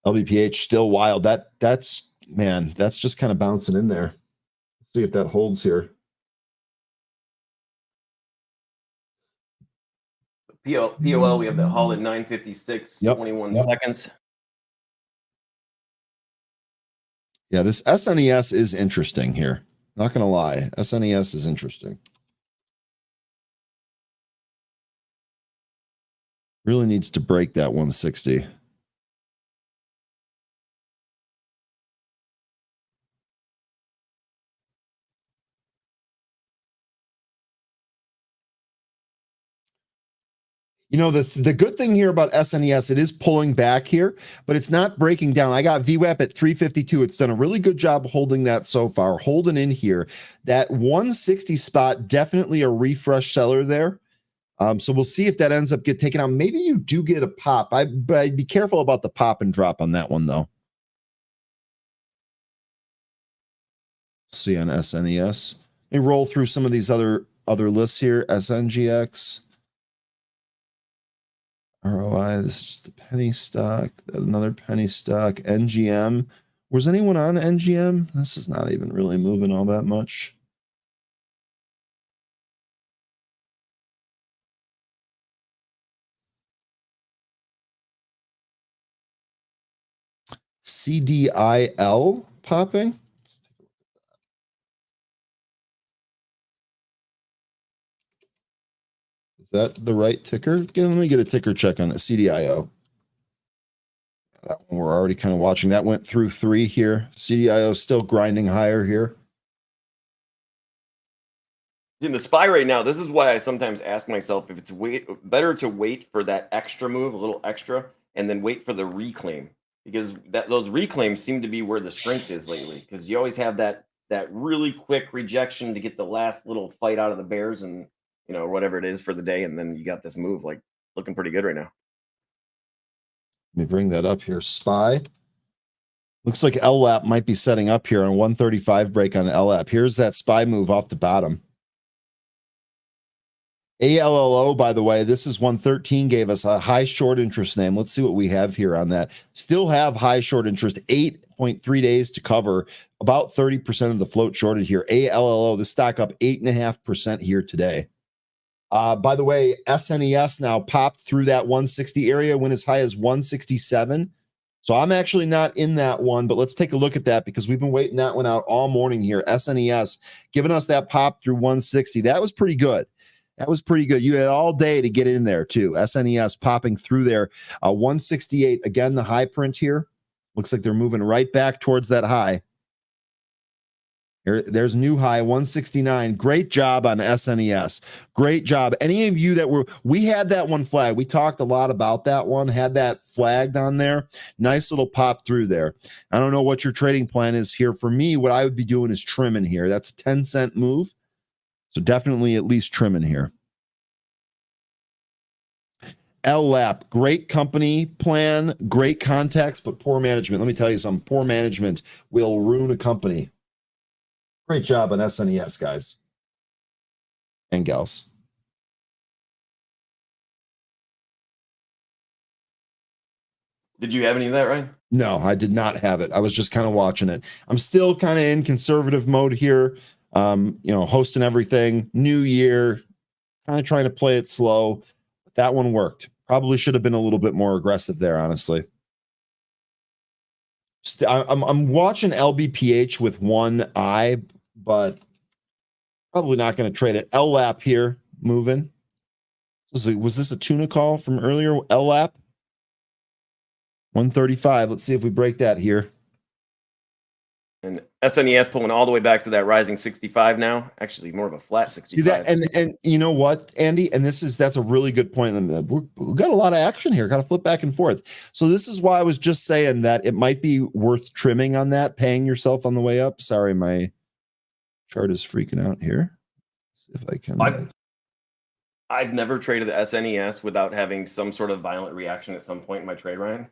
LBPH still wild. That's just kind of bouncing in there. Let's see if that holds here. POL, we have that haul at 9:56, 21 seconds. Yeah, this SNES is interesting here. Not going to lie. SNES is interesting. Really needs to break that 160. You know, the good thing here about SNES, it is pulling back here, but it's not breaking down. I got VWAP at 352. It's done a really good job holding that so far, holding in here. That 160 spot, definitely a refresh seller there. So we'll see if that ends up get taken out. Maybe you do get a pop. But I'd be careful about the pop and drop on that one, though. See on SNES. Let me roll through some of these other lists here. SNGX. ROI, this is just a penny stock, another penny stock, NGM. Was anyone on NGM? This is not even really moving all that much. CDIL popping. Is that the right ticker? Again, let me get a ticker check on the CDIO. That one we're already kind of watching. That went through 3 here. CDIO still grinding higher here. In the SPY right now, this is why I sometimes ask myself if it's better to wait for that extra move, a little extra, and then wait for the reclaim, because those reclaims seem to be where the strength is lately. Because you always have that really quick rejection to get the last little fight out of the bears, and whatever it is for the day, and then you got this move like looking pretty good right now. Let me bring that up here. SPY. Looks like LLAP might be setting up here on 135 break on LLAP. Here's that SPY move off the bottom. ALLO, by the way, this is 113, gave us a high short interest name. Let's see what we have here on that. Still have high short interest, 8.3 days to cover, about 30% of the float shorted here. ALLO, the stock up 8.5% here today. By the way, SNES now popped through that 160 area, went as high as 167. So I'm actually not in that one, but let's take a look at that because we've been waiting that one out all morning here. SNES giving us that pop through 160. That was pretty good. That was pretty good. You had all day to get in there too. SNES popping through there. 168, again, the high print here. Looks like they're moving right back towards that high. There's new high, 169. Great job on SNES. Great job. Any of you that we had that one flagged. We talked a lot about that one, had that flagged on there. Nice little pop through there. I don't know what your trading plan is here. For me, what I would be doing is trimming here. That's a 10-cent move. So definitely at least trimming here. LLAP, great company plan, great contacts, but poor management. Let me tell you something. Poor management will ruin a company. Great job on SNES, guys and gals. Did you have any of that, Ryan? No, I did not have it. I was just kind of watching it. I'm still kind of in conservative mode here. Hosting everything, new year, kind of trying to play it slow. But that one worked. Probably should have been a little bit more aggressive there, honestly. I'm watching LBPH with one eye, but probably not going to trade it. LLAP here, moving. Was this a tuna call from earlier? LLAP 135. Let's see if we break that here. And SNES pulling all the way back to that rising 65 now. Actually, more of a flat 65. See that, and you know what, Andy, and that's a really good point. We've got a lot of action here. Got to flip back and forth. So this is why I was just saying that it might be worth trimming on that, paying yourself on the way up. Sorry, my chart is freaking out here. Let's see if I can. I've never traded the SNES without having some sort of violent reaction at some point in my trade, Ryan.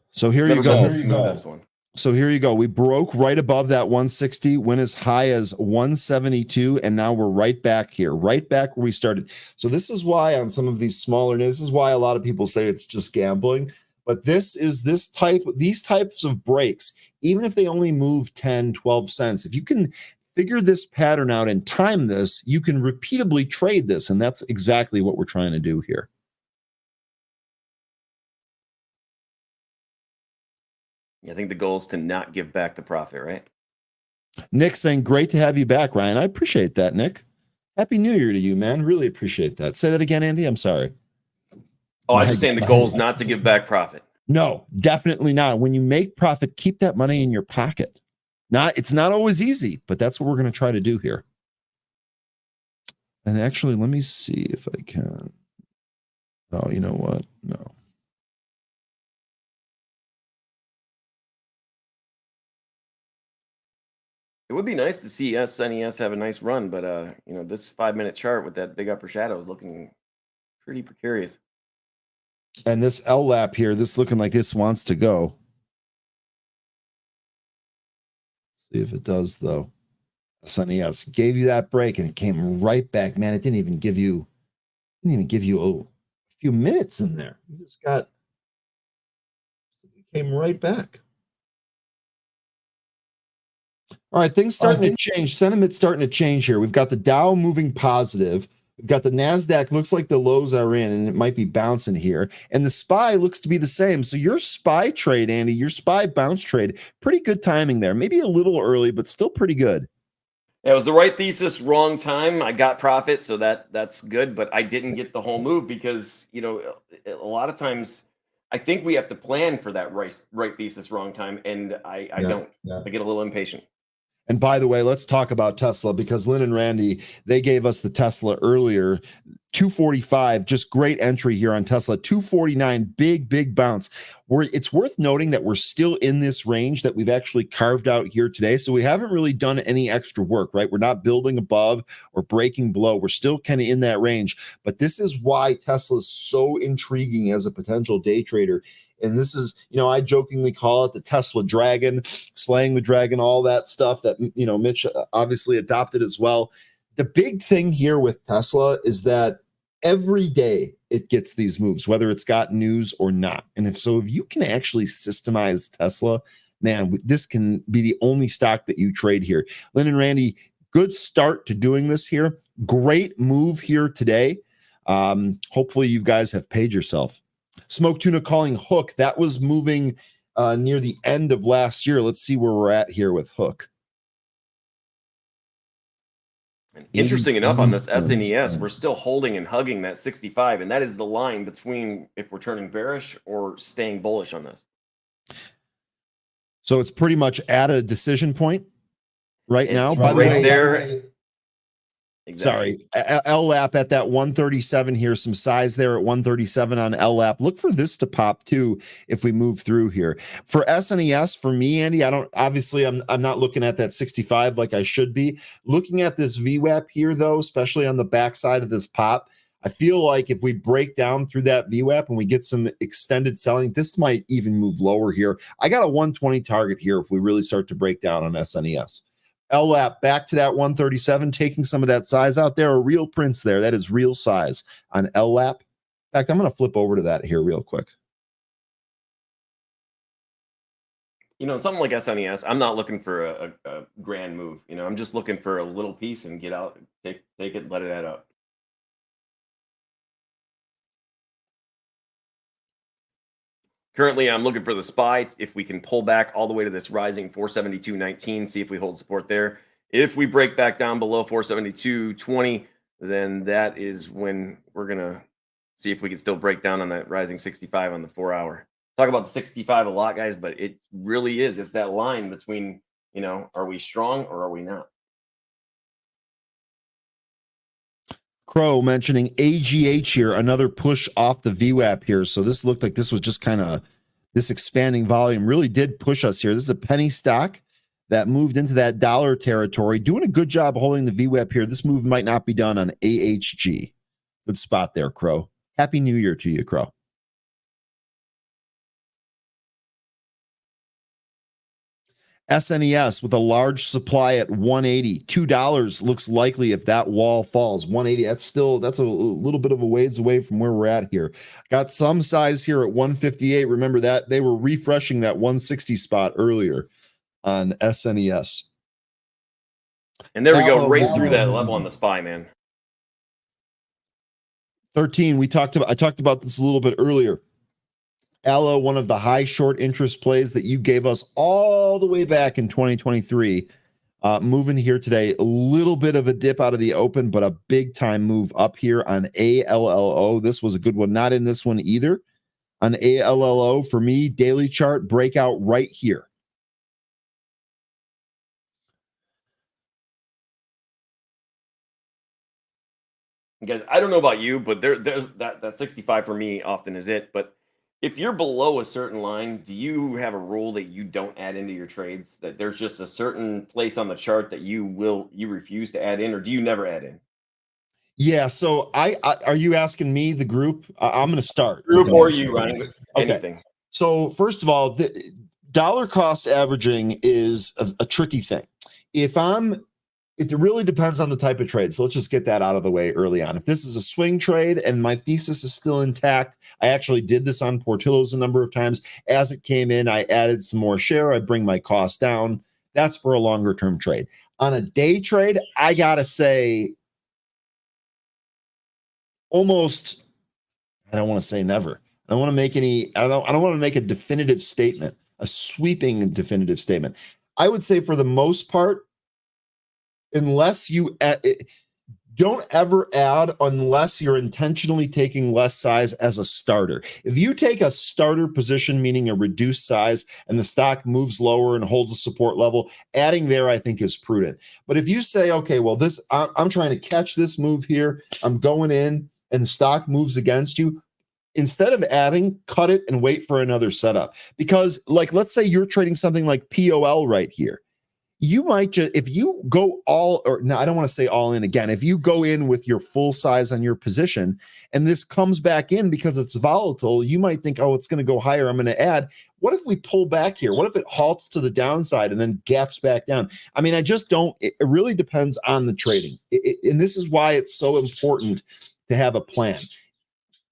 So here you go. This one. So here you go. We broke right above that 160, went as high as 172, and now we're right back here, right back where we started. So this is why on some of these smaller, this is why a lot of people say it's just gambling. But these types of breaks, even if they only move 10, 12 cents, if you can figure this pattern out and time this, you can repeatably trade this. And that's exactly what we're trying to do here. I think the goal is to not give back the profit, right? Nick saying, great to have you back, Ryan. I appreciate that, Nick. Happy New Year to you, man. Really appreciate that. Say that again, Andy. I'm sorry. Oh, I was just saying the goal is not to give back profit. No, definitely not. When you make profit, keep that money in your pocket. It's not always easy, but that's what we're going to try to do here. And actually, let me see if I can. Oh, you know what? No. It would be nice to see SNES have a nice run, but this 5-minute chart with that big upper shadow is looking pretty precarious. And this LLAP here, this looking like this wants to go. See if it does, though. SNES gave you that break and it came right back. Man, it didn't even give you a few minutes in there. You just it came right back. All right, things starting to change. Sentiment's starting to change here. We've got the Dow moving positive. We've got the NASDAQ, looks like the lows are in, and it might be bouncing here. And the SPY looks to be the same. So your SPY trade, Andy, your SPY bounce trade, pretty good timing there. Maybe a little early, but still pretty good. Yeah, it was the right thesis, wrong time. I got profit, so that's good, but I didn't get the whole move because, a lot of times I think we have to plan for that right thesis, wrong time, and I don't. Yeah. I get a little impatient. And by the way, let's talk about Tesla because Lynn and Randy, they gave us the Tesla earlier. 245, just great entry here on Tesla. 249, big bounce. It's worth noting that we're still in this range that we've actually carved out here today. So we haven't really done any extra work, right? We're not building above or breaking below. We're still kind of in that range. But this is why Tesla is so intriguing as a potential day trader. And this is, I jokingly call it the Tesla dragon, slaying the dragon, all that stuff that, Mitch obviously adopted as well. The big thing here with Tesla is that every day it gets these moves, whether it's got news or not. And if you can actually systemize Tesla, man, this can be the only stock that you trade here. Lynn and Randy, good start to doing this here. Great move here today. Hopefully you guys have paid yourself. Smoke Tuna calling Hook. That was moving near the end of last year. Let's see where we're at here with Hook. Interesting enough, on this SNES, we're still holding and hugging that 65, and that is the line between if we're turning bearish or staying bullish on this. So it's pretty much at a decision point right now. By the way, Exactly. Sorry, LLAP at that 137 here, some size there at 137 on LLAP. Look for this to pop too if we move through here. For SNES, for me, Andy, I'm not looking at that 65 like I should be. Looking at this VWAP here though, especially on the backside of this pop, I feel like if we break down through that VWAP and we get some extended selling, this might even move lower here. I got a 120 target here if we really start to break down on SNES. LLAP back to that 137, taking some of that size out there. A real prints there. That is real size on LLAP. In fact, I'm going to flip over to that here real quick. Something like SNES, I'm not looking for a grand move. I'm just looking for a little piece and get out, take it, let it add up. Currently, I'm looking for the SPY. If we can pull back all the way to this rising 472.19, see if we hold support there. If we break back down below 472.20, then that is when we're going to see if we can still break down on that rising 65 on the 4-hour. Talk about the 65 a lot, guys, but it really is. It's that line between, are we strong or are we not? Crow mentioning AGH here, another push off the VWAP here. So this looked like this was just kind of this expanding volume really did push us here. This is a penny stock that moved into that dollar territory, doing a good job holding the VWAP here. This move might not be done on AHG. Good spot there, Crow. Happy New Year to you, Crow. SNES with a large supply at 180. $2 looks likely if that wall falls. 180, that's a little bit of a ways away from where we're at here. Got some size here at 158. Remember that they were refreshing that 160 spot earlier on SNES. And there we go, right through that level on the SPY, man. 13, I talked about this a little bit earlier. Allo, one of the high short interest plays that you gave us all the way back in 2023, moving here today, a little bit of a dip out of the open, but a big time move up here on ALLO. This was a good one, not in this one either. On ALLO, for me, daily chart breakout right here. Guys, I don't know about you, but there's that 65 for me often is it. But if you're below a certain line, do you have a rule that you don't add into your trades? That there's just a certain place on the chart that you refuse to add in, or do you never add in? Yeah. So I are you asking me, the group? I'm going to start. Group or you, Ryan? Anything. Okay. So first of all, the dollar cost averaging is a tricky thing. It really depends on the type of trade. So let's just get that out of the way early on. If this is a swing trade and my thesis is still intact, I actually did this on Portillo's a number of times. As it came in, I added some more share. I bring my cost down. That's for a longer term trade. On a day trade, I got to say almost, I don't want to say never. I don't want to make I don't want to make a definitive statement, a sweeping definitive statement. I would say for the most part, unless you don't ever add unless you're intentionally taking less size as a starter. If you take a starter position, meaning a reduced size, and the stock moves lower and holds a support level, adding there I think is prudent. But if you say, okay, well, I'm trying to catch this move here, I'm going in and the stock moves against you, instead of adding, cut it and wait for another setup. Because let's say you're trading something like POL right here. You might just, if you go I don't want to say all in again. If you go in with your full size on your position and this comes back in because it's volatile, you might think, oh, it's going to go higher, I'm going to add. What if we pull back here? What if it halts to the downside and then gaps back down? I mean, it really depends on the trading. And this is why it's so important to have a plan.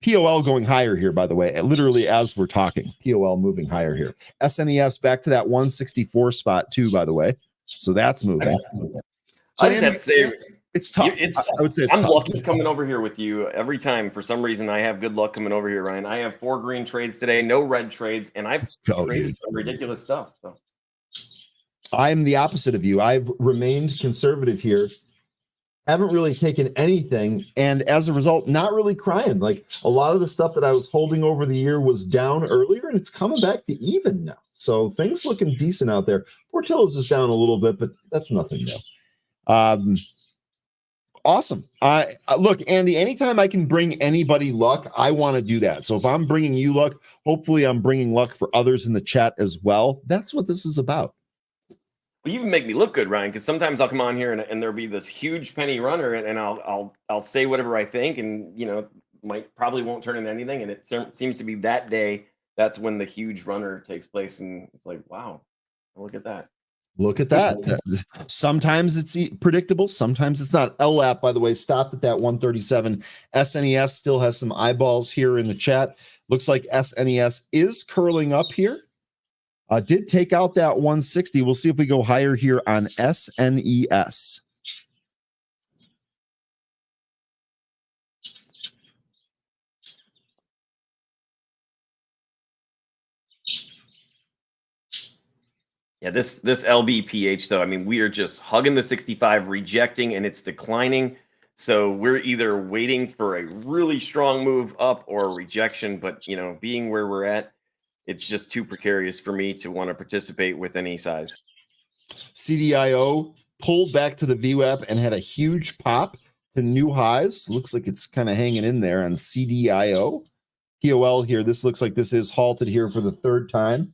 POL going higher here, by the way, literally as we're talking. POL moving higher here. SNES back to that 164 spot too, by the way. So that's moving. So I just have to say, it's tough. I would say it's I'm tough. lucky coming over here with you every time. For some reason, I have good luck coming over here, Ryan. I have 4 green trades today, no red trades, and I've traded some ridiculous stuff. So I'm the opposite of you. I've remained conservative here. Haven't really taken anything, and as a result, not really crying. Like a lot of the stuff that I was holding over the year was down earlier, and it's coming back to even now. So things looking decent out there. Portillo's is down a little bit, but that's nothing new. Awesome. Look, Andy, anytime I can bring anybody luck, I want to do that. So if I'm bringing you luck, hopefully I'm bringing luck for others in the chat as well. That's what this is about. Well, you even make me look good, Ryan, because sometimes I'll come on here and there'll be this huge penny runner, and I'll say whatever I think, and probably won't turn into anything. And it seems to be that day. That's when the huge runner takes place, and it's like, wow, look at that. Look at that. Sometimes it's predictable. Sometimes it's not. LAP, by the way, stopped at that 137. SNES still has some eyeballs here in the chat. Looks like SNES is curling up here. Did take out that 160. We'll see if we go higher here on SNES. Yeah, this LBPH though, I mean, we are just hugging the 65, rejecting, and it's declining. So we're either waiting for a really strong move up or a rejection. But being where we're at, it's just too precarious for me to want to participate with any size. CDIO pulled back to the VWAP and had a huge pop to new highs. Looks like it's kind of hanging in there on CDIO. POL here. This looks like this is halted here for the third time.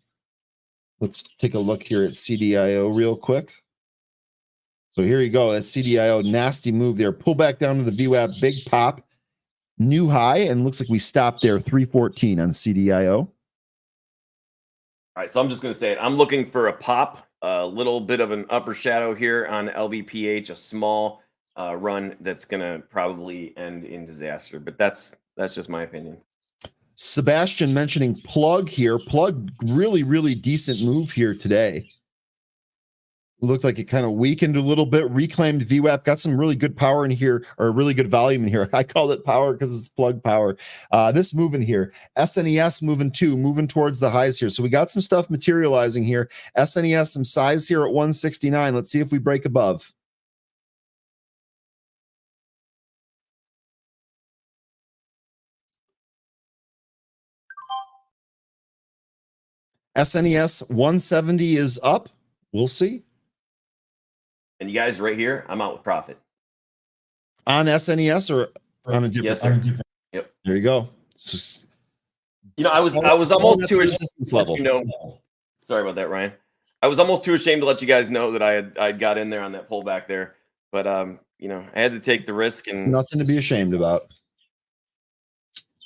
Let's take a look here at CDIO real quick. So here you go. That's CDIO. Nasty move there. Pull back down to the VWAP. Big pop. New high. And looks like we stopped there. 314 on CDIO. All right. So I'm just going to say it. I'm looking for a pop. A little bit of an upper shadow here on LBPH. A small run that's going to probably end in disaster. But that's just my opinion. Sebastian mentioning Plug here. Plug really, really decent move here today. Looked like it kind of weakened a little bit, reclaimed VWAP, got some really good power in here, or really good volume in here. I called it power because it's Plug power. This moving here. SNES moving too, moving towards the highs here. So we got some stuff materializing here. SNES, some size here at 169. Let's see if we break above. SNES 170 is up. We'll see. And you guys right here, I'm out with profit. On SNES or on a different? Yes, sir. Yep. There you go. I was almost too resistance level. Sorry about that, Ryan. I was almost too ashamed to let you guys know that I got in there on that pullback there. But I had to take the risk, and nothing to be ashamed about.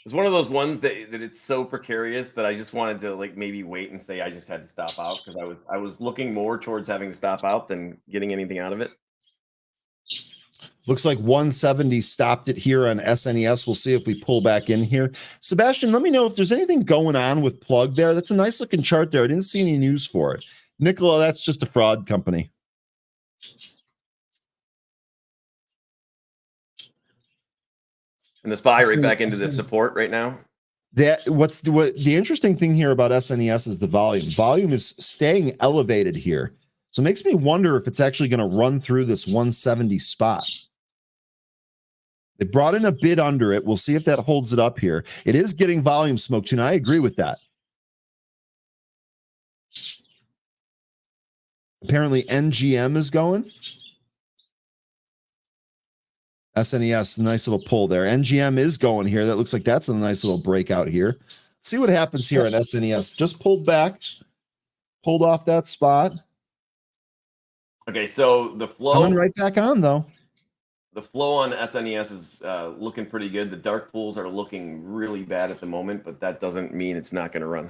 It's one of those ones that it's so precarious that I just wanted to maybe wait and say I just had to stop out, because I was looking more towards having to stop out than getting anything out of it. Looks like 170 stopped it here on SNES. We'll see if we pull back in here. Sebastian, let me know if there's anything going on with Plug there. That's a nice looking chart there. I didn't see any news for it. Nicola, that's just a fraud company. And the SPY right back into the support right now. What the interesting thing here about SNES is the volume. Volume is staying elevated here. So it makes me wonder if it's actually going to run through this 170 spot. They brought in a bid under it. We'll see if that holds it up here. It is getting volume smoke too, and I agree with that. Apparently NGM is going. SNES, nice little pull there. NGM is going here. That looks like that's a nice little breakout here. Let's see what happens here on SNES. Just pulled back, pulled off that spot. Okay, so the flow coming right back on though. The flow on SNES is looking pretty good. The dark pools are looking really bad at the moment, but that doesn't mean it's not going to run.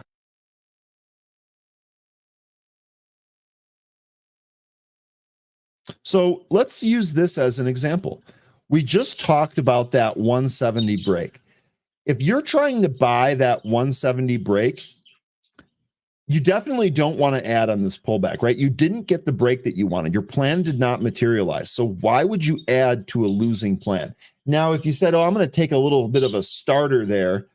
So let's use this as an example. We just talked about that 170 break. If you're trying to buy that 170 break, you definitely don't want to add on this pullback, right? You didn't get the break that you wanted. Your plan did not materialize. So why would you add to a losing plan? Now, if you said, oh, I'm going to take a little bit of a starter there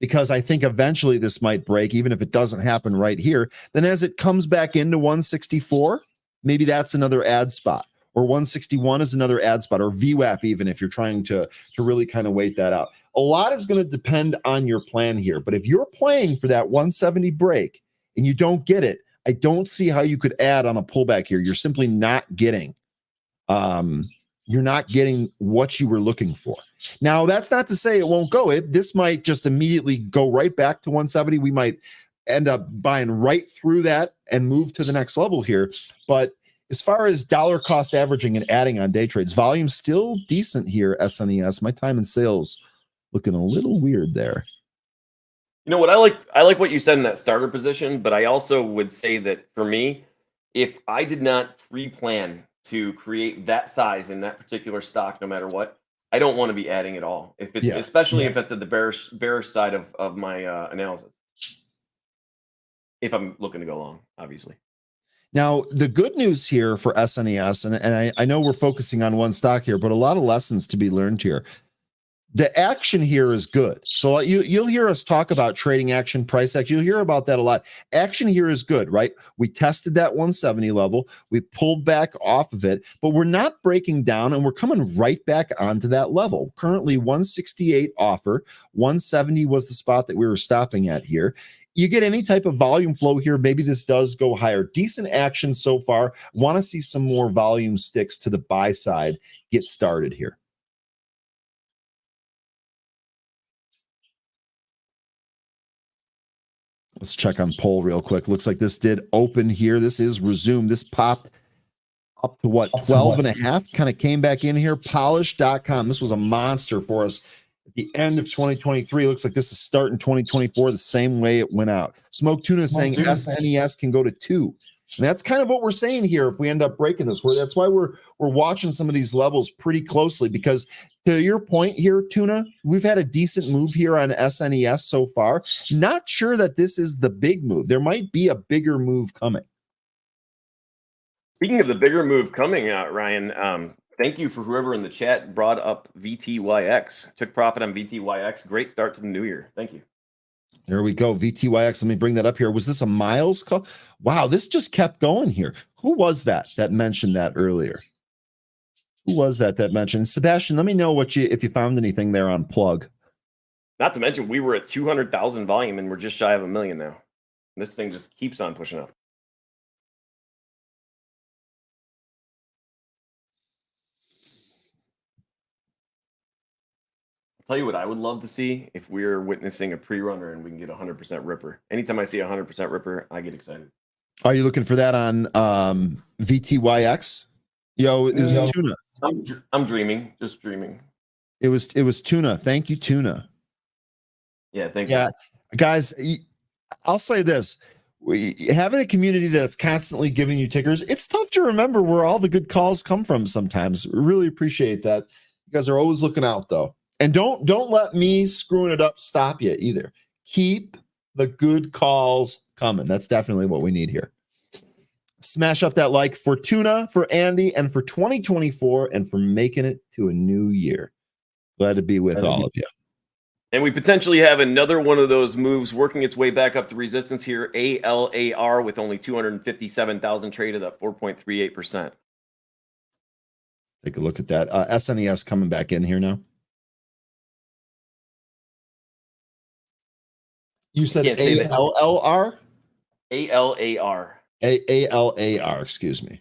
because I think eventually this might break, even if it doesn't happen right here, then as it comes back into 164, maybe that's another ad spot. Or 161 is another ad spot, or VWAP even, if you're trying to really kind of wait that out. A lot is going to depend on your plan here. But if you're playing for that 170 break and you don't get it, I don't see how you could add on a pullback here. You're simply not getting you're not getting what you were looking for. Now, that's not to say it won't go. This might just immediately go right back to 170. We might end up buying right through that and move to the next level here. But as far as dollar cost averaging and adding on day trades, volume still decent here, SNES. My time in sales looking a little weird there. You know what I like what you said in that starter position, but I also would say that for me, if I did not pre-plan to create that size in that particular stock, no matter what, I don't want to be adding at all. If it's especially if it's at the bearish side of my analysis. If I'm looking to go long, obviously. Now, the good news here for SNES, and I know we're focusing on one stock here, but a lot of lessons to be learned here. The action here is good. So you'll hear us talk about trading action, price action. You'll hear about that a lot. Action here is good, right? We tested that 170 level. We pulled back off of it, but we're not breaking down, and we're coming right back onto that level. Currently 168 offer. 170 was the spot that we were stopping at here. You get any type of volume flow here. Maybe this does go higher. Decent action so far. Want to see some more volume sticks to the buy side get started here. Let's check on poll real quick. Looks like this did open here. This is resumed. This popped up to what, 12 and a half, kind of came back in here. Polish.com. This was a monster for us at the end of 2023. Looks like this is starting 2024 the same way it went out. Smoke Tuna is saying SNES can go to 2. And that's kind of what we're saying here if we end up breaking this. That's why we're watching some of these levels pretty closely, because to your point here, Tuna, we've had a decent move here on SNES so far. Not sure that this is the big move. There might be a bigger move coming. Speaking of the bigger move coming, Ryan, thank you for whoever in the chat brought up VTYX. Took profit on VTYX. Great start to the new year. Thank you. There we go. VTYX. Let me bring that up here. Was this a Miles call? Wow, this just kept going here. Who was that mentioned that earlier? Who was that mentioned? Sebastian, let me know if you found anything there on plug. Not to mention, we were at 200,000 volume and we're just shy of 1 million now. And this thing just keeps on pushing up. Tell you what I would love to see if we're witnessing a pre-runner and we can get 100% ripper. Anytime I see 100% ripper, I get excited. Are you looking for that on VTYX? Yo, it was Tuna. I'm dreaming, just dreaming. It was Tuna. Thank you, Tuna. Yeah, thank you. Yeah, guys, I'll say this. Having a community that's constantly giving you tickers, it's tough to remember where all the good calls come from sometimes. We really appreciate that. You guys are always looking out, though. And don't let me screwing it up stop you either. Keep the good calls coming. That's definitely what we need here. Smash up that like for Tuna, for Andy, and for 2024, and for making it to a new year. Glad to be with all of you. And we potentially have another one of those moves working its way back up to resistance here. ALAR with only 257,000 traded up 4.38%. Take a look at that. SNES coming back in here now. You said ALLR? ALAR. ALAR, excuse me.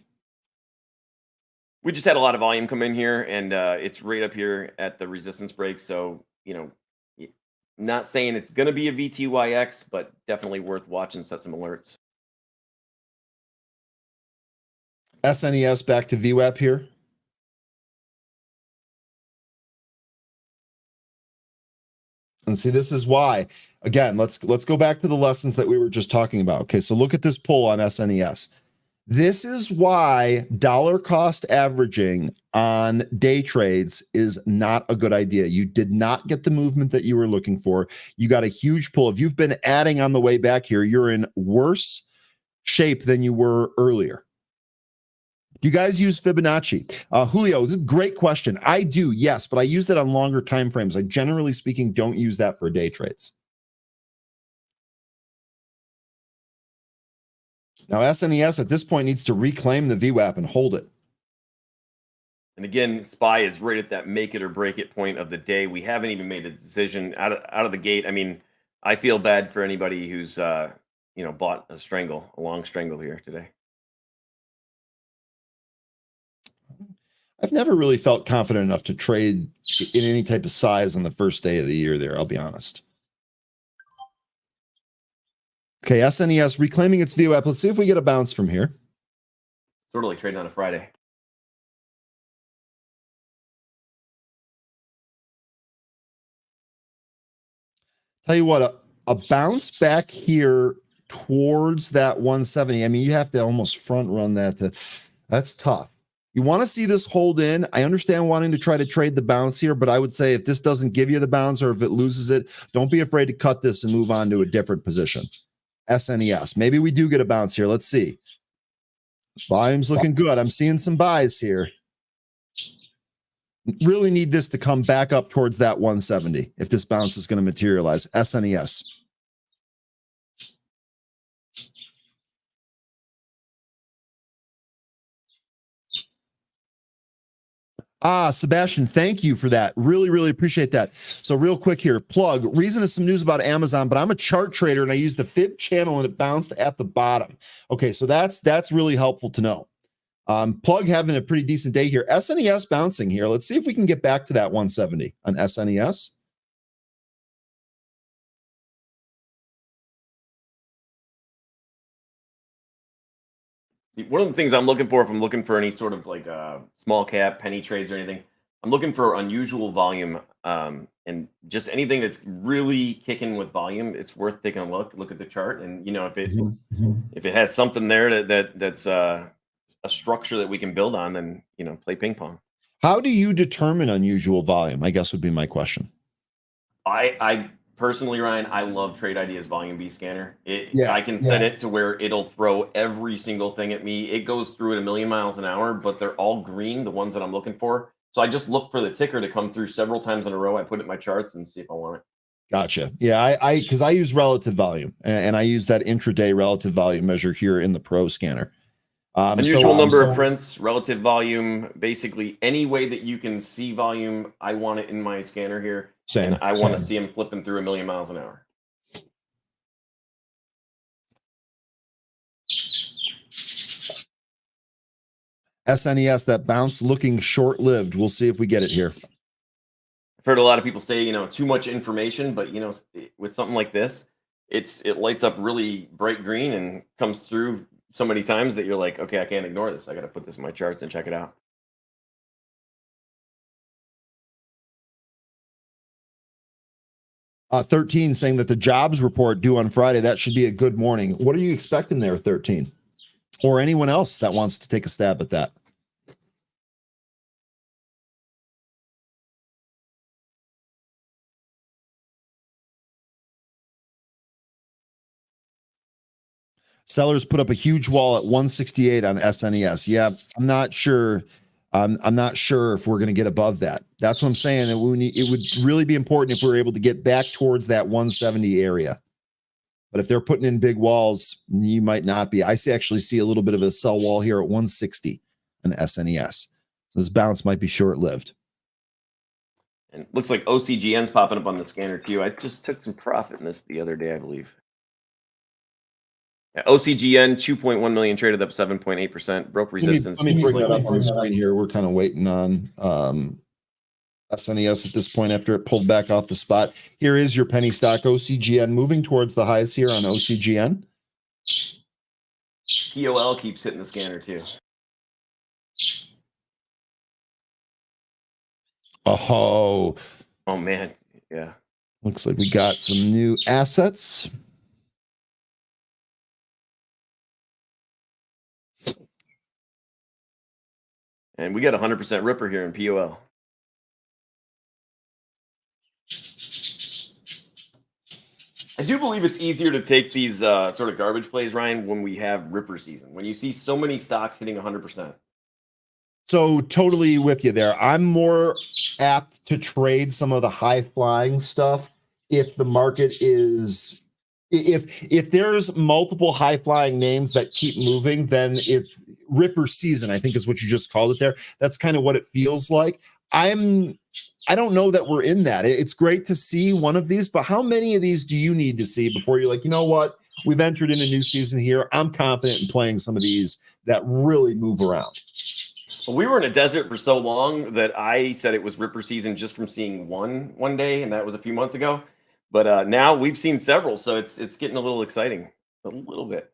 We just had a lot of volume come in here, and it's right up here at the resistance break. So, not saying it's going to be a VTYX, but definitely worth watching, set some alerts. SNES back to VWAP here. And see, this is why. Again, let's go back to the lessons that we were just talking about. Okay, so look at this pull on SNES. This is why dollar cost averaging on day trades is not a good idea. You did not get the movement that you were looking for. You got a huge pull. If you've been adding on the way back here, you're in worse shape than you were earlier. Do you guys use Fibonacci? Julio, this is a great question. I do, yes, but I use that on longer time frames. I generally speaking don't use that for day trades. Now, SNES at this point needs to reclaim the VWAP and hold it. And again, SPY is right at that make it or break it point of the day. We haven't even made a decision out of the gate. I mean, I feel bad for anybody who's bought a long strangle here today. I've never really felt confident enough to trade in any type of size on the first day of the year there, I'll be honest. Okay, SNES reclaiming its VWAP. Let's see if we get a bounce from here. Sort of like trading on a Friday. Tell you what, a bounce back here towards that 170. I mean, you have to almost front run that. That's tough. You want to see this hold in. I understand wanting to try to trade the bounce here, but I would say if this doesn't give you the bounce or if it loses it, don't be afraid to cut this and move on to a different position. SNES. Maybe we do get a bounce here. Let's see. Volume's looking good. I'm seeing some buys here. Really need this to come back up towards that 170 if this bounce is going to materialize. SNES. Sebastian, thank you for that. Really, really appreciate that. So real quick here, plug. Reason is some news about Amazon, but I'm a chart trader and I use the fib channel and it bounced at the bottom. Okay, so that's really helpful to know. Plug having a pretty decent day here. SNES bouncing here. Let's see if we can get back to that 170 on SNES. One of the things I'm looking for, if I'm looking for any sort of like small cap penny trades or anything, I'm looking for unusual volume and just anything that's really kicking with volume. It's worth taking a look at the chart, and if it has something there that's a structure that we can build on, then play ping pong. How do you determine unusual volume? I guess would be my question. I personally, Ryan, I love Trade Ideas Volume B Scanner. I can set it to where it'll throw every single thing at me. It goes through at 1,000,000 miles an hour, but they're all green, the ones that I'm looking for. So I just look for the ticker to come through several times in a row. I put it in my charts and see if I want it. Gotcha. Yeah, because I use relative volume, and I use that intraday relative volume measure here in the Pro Scanner. Unusual number of prints, relative volume, basically any way that you can see volume, I want it in my scanner here. Same. And I want to see them flipping through 1,000,000 miles an hour. SNES, that bounce looking short-lived. We'll see if we get it here. I've heard a lot of people say, too much information, but with something like this, it lights up really bright green and comes through so many times that you're like, okay, I can't ignore this. I got to put this in my charts and check it out. Uh, 13 saying that the jobs report due on Friday, that should be a good morning. What are you expecting there, 13? Or anyone else that wants to take a stab at that? Sellers put up a huge wall at 168 on SNES. Yeah, I'm not sure. I'm not sure if we're going to get above that. That's what I'm saying. It would really be important if we were able to get back towards that 170 area. But if they're putting in big walls, you might not be. I actually see a little bit of a sell wall here at 160 on SNES. So this bounce might be short-lived. And it looks like OCGN's popping up on the scanner too. I just took some profit in this the other day, I believe. Yeah, OCGN 2.1 million traded up 7.8%. Broke resistance. Let me bring that up on the screen here. We're kind of waiting on SNES at this point after it pulled back off the spot. Here is your penny stock OCGN moving towards the highs here on OCGN. POL keeps hitting the scanner too. Oh man, yeah. Looks like we got some new assets. And we got 100% Ripper here in POL. I do believe it's easier to take these sort of garbage plays, Ryan, when we have Ripper season. When you see so many stocks hitting 100%. So totally with you there. I'm more apt to trade some of the high flying stuff if the market is if there's multiple high flying names that keep moving, then it's Ripper season, I think is what you just called it there. That's kind of what it feels like. I don't know that we're in that. It's great to see one of these, but how many of these do you need to see before you're like, you know what? We've entered in a new season here. I'm confident in playing some of these that really move around. We were in a desert for so long that I said it was ripper season just from seeing one day, and that was a few months ago. But now we've seen several, so it's getting a little exciting, a little bit.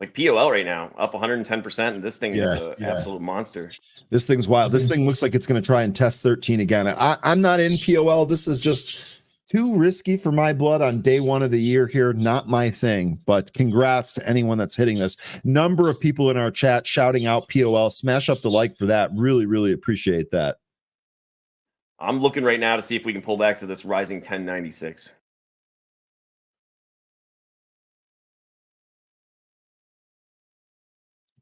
Like POL right now, up 110%, and this thing is an absolute monster. This thing's wild. This thing looks like it's going to try and test 13 again. I'm not in POL. This is just too risky for my blood on day one of the year here. Not my thing, but congrats to anyone that's hitting this. Number of people in our chat shouting out POL. Smash up the like for that. Really, really appreciate that. I'm looking right now to see if we can pull back to this rising 1096.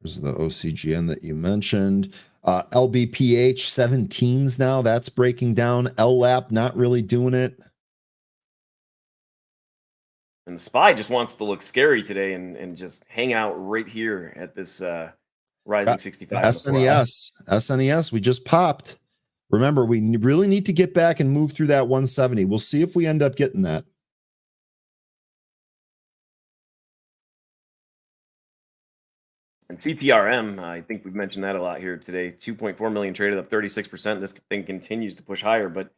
There's the OCGN that you mentioned. LBPH 17s now. That's breaking down. LLAP not really doing it. And the SPY just wants to look scary today and just hang out right here at this rising 65. SNES, we just popped. Remember, we really need to get back and move through that 170. We'll see if we end up getting that. And CTRM, I think we've mentioned that a lot here today. 2.4 million traded, up 36%. This thing continues to push higher, but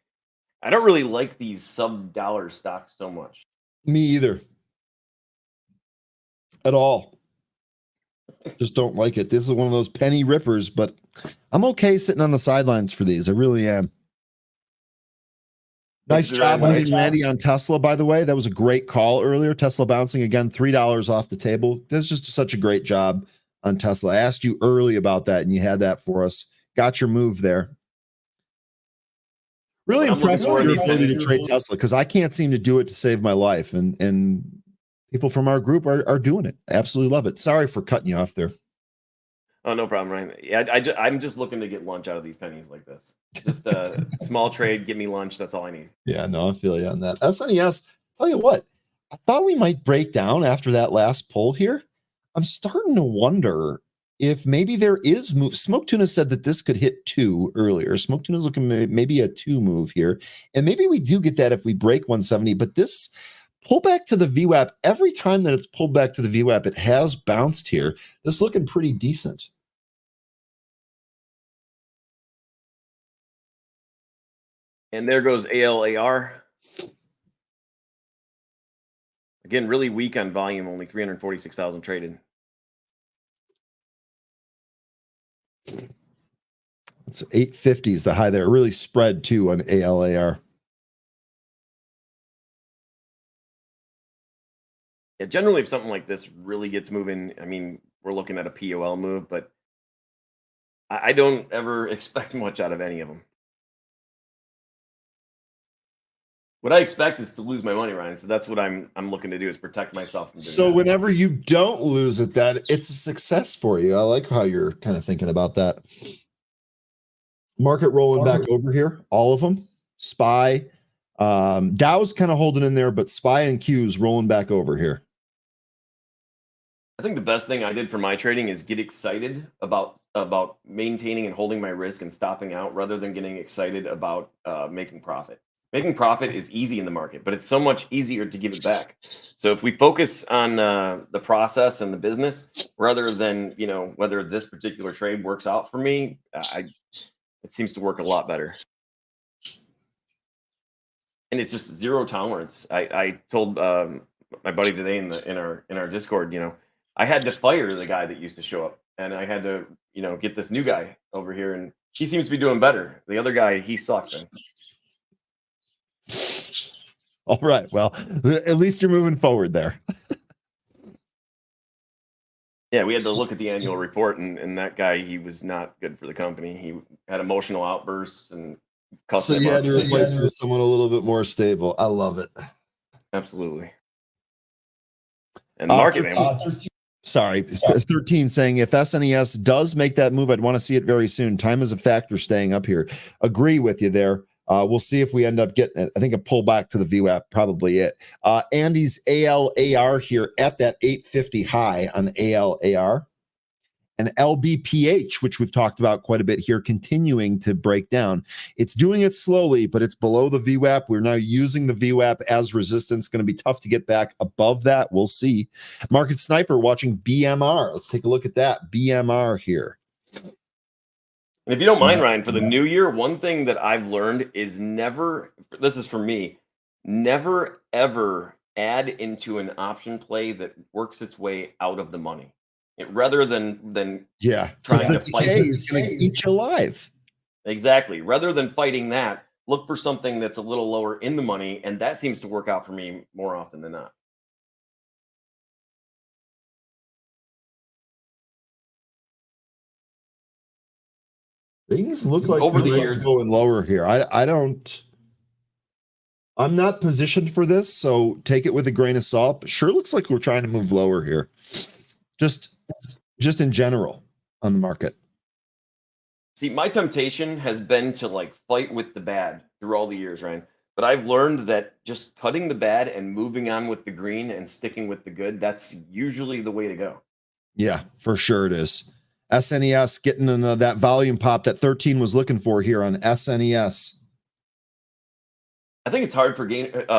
I don't really like these sub-dollar stocks so much. Me either. At all. Just don't like it. This is one of those penny rippers, but I'm okay sitting on the sidelines for these. I really am. Nice job, Randy, on Tesla, by the way. That was a great call earlier. Tesla bouncing again, $3 off the table. That's just such a great job on Tesla. I asked you early about that, and you had that for us. Got your move there. Really impressed with your ability to trade Tesla, because I can't seem to do it to save my life, and people from our group are doing it. Absolutely love it. Sorry for cutting you off there. Oh, no problem, Ryan. Yeah, I'm just looking to get lunch out of these pennies like this. Just a small trade, give me lunch. That's all I need. Yeah, no, I feel you on that. SNES, tell you what, I thought we might break down after that last poll here. I'm starting to wonder if maybe there is move. Smoke Tuna said that this could hit 2 earlier. Smoke Tuna's looking maybe a 2 move here. And maybe we do get that if we break 170. But this pull back to the VWAP, every time that it's pulled back to the VWAP, it has bounced here. This is looking pretty decent. And there goes ALAR. Again, really weak on volume, only 346,000 traded. It's 850 is the high there. Really spread too on ALAR. Yeah, generally, if something like this really gets moving, I mean, we're looking at a POL move, but I don't ever expect much out of any of them. What I expect is to lose my money, Ryan. So that's what I'm looking to do, is protect myself from doing so that. Whenever you don't lose it, that it's a success for you. I like how you're kind of thinking about that. Market rolling back over here, all of them. SPY, Dow's kind of holding in there, but SPY and Q's rolling back over here. I think the best thing I did for my trading is get excited about maintaining and holding my risk and stopping out, rather than getting excited about making profit. Making profit is easy in the market, but it's so much easier to give it back. So if we focus on the process and the business, rather than, you know, whether this particular trade works out for me, it seems to work a lot better. And it's just zero tolerance. I told my buddy today in our Discord, you know, I had to fire the guy that used to show up, and I had to, you know, get this new guy over here, and he seems to be doing better. The other guy, he sucked. All right. Well, at least you're moving forward there. Yeah, we had to look at the annual report, and that guy, he was not good for the company. He had emotional outbursts and so you had to replace with someone a little bit more stable. I love it. Absolutely. And the market, 13 saying if SNES does make that move, I'd want to see it very soon. Time is a factor staying up here. Agree with you there. We'll see if we end up getting it. I think a pullback to the VWAP, probably it. Andy's ALAR here at that 850 high on ALAR. and LBPH, which we've talked about quite a bit here, continuing to break down. It's doing it slowly, but it's below the VWAP. We're now using the VWAP as resistance. Going to be tough to get back above that. We'll see. Market Sniper watching BMR. Let's take a look at that. BMR here. And if you don't mind, Ryan, for the new year, one thing that I've learned is this is for me, never ever add into an option play that works its way out of the money. Rather than trying to fight is going to eat you alive. Exactly. Rather than fighting that, look for something that's a little lower in the money, and that seems to work out for me more often than not. Things look like over the years going lower here. I'm not positioned for this, so take it with a grain of salt. But sure looks like we're trying to move lower here. Just in general on the market. See, my temptation has been to like fight with the bad through all the years, Ryan. But I've learned that just cutting the bad and moving on with the green and sticking with the good, that's usually the way to go. Yeah, for sure it is. SNES getting that volume pop that 13 was looking for here on SNES. I think it's hard for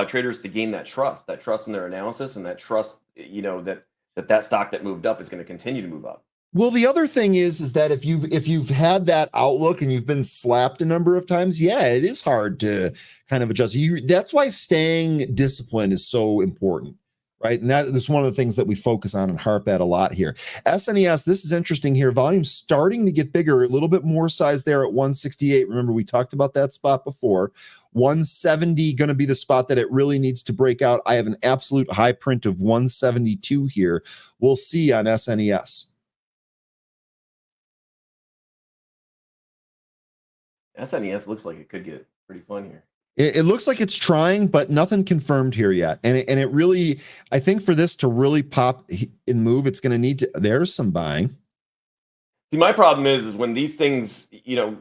traders to gain that trust in their analysis, and that trust, that stock that moved up is going to continue to move up. Well, the other thing is that if you've had that outlook and you've been slapped a number of times, yeah, it is hard to kind of adjust. That's why staying disciplined is so important. Right. And that's one of the things that we focus on and harp at a lot here. SNES, this is interesting here. Volume starting to get bigger, a little bit more size there at 168. Remember, we talked about that spot before. 170 going to be the spot that it really needs to break out. I have an absolute high print of 172 here. We'll see on SNES. SNES looks like it could get pretty fun here. It looks like it's trying, but nothing confirmed here yet. And it really, I think for this to really pop and move, it's going to need to, there's some buying. See, my problem is when these things,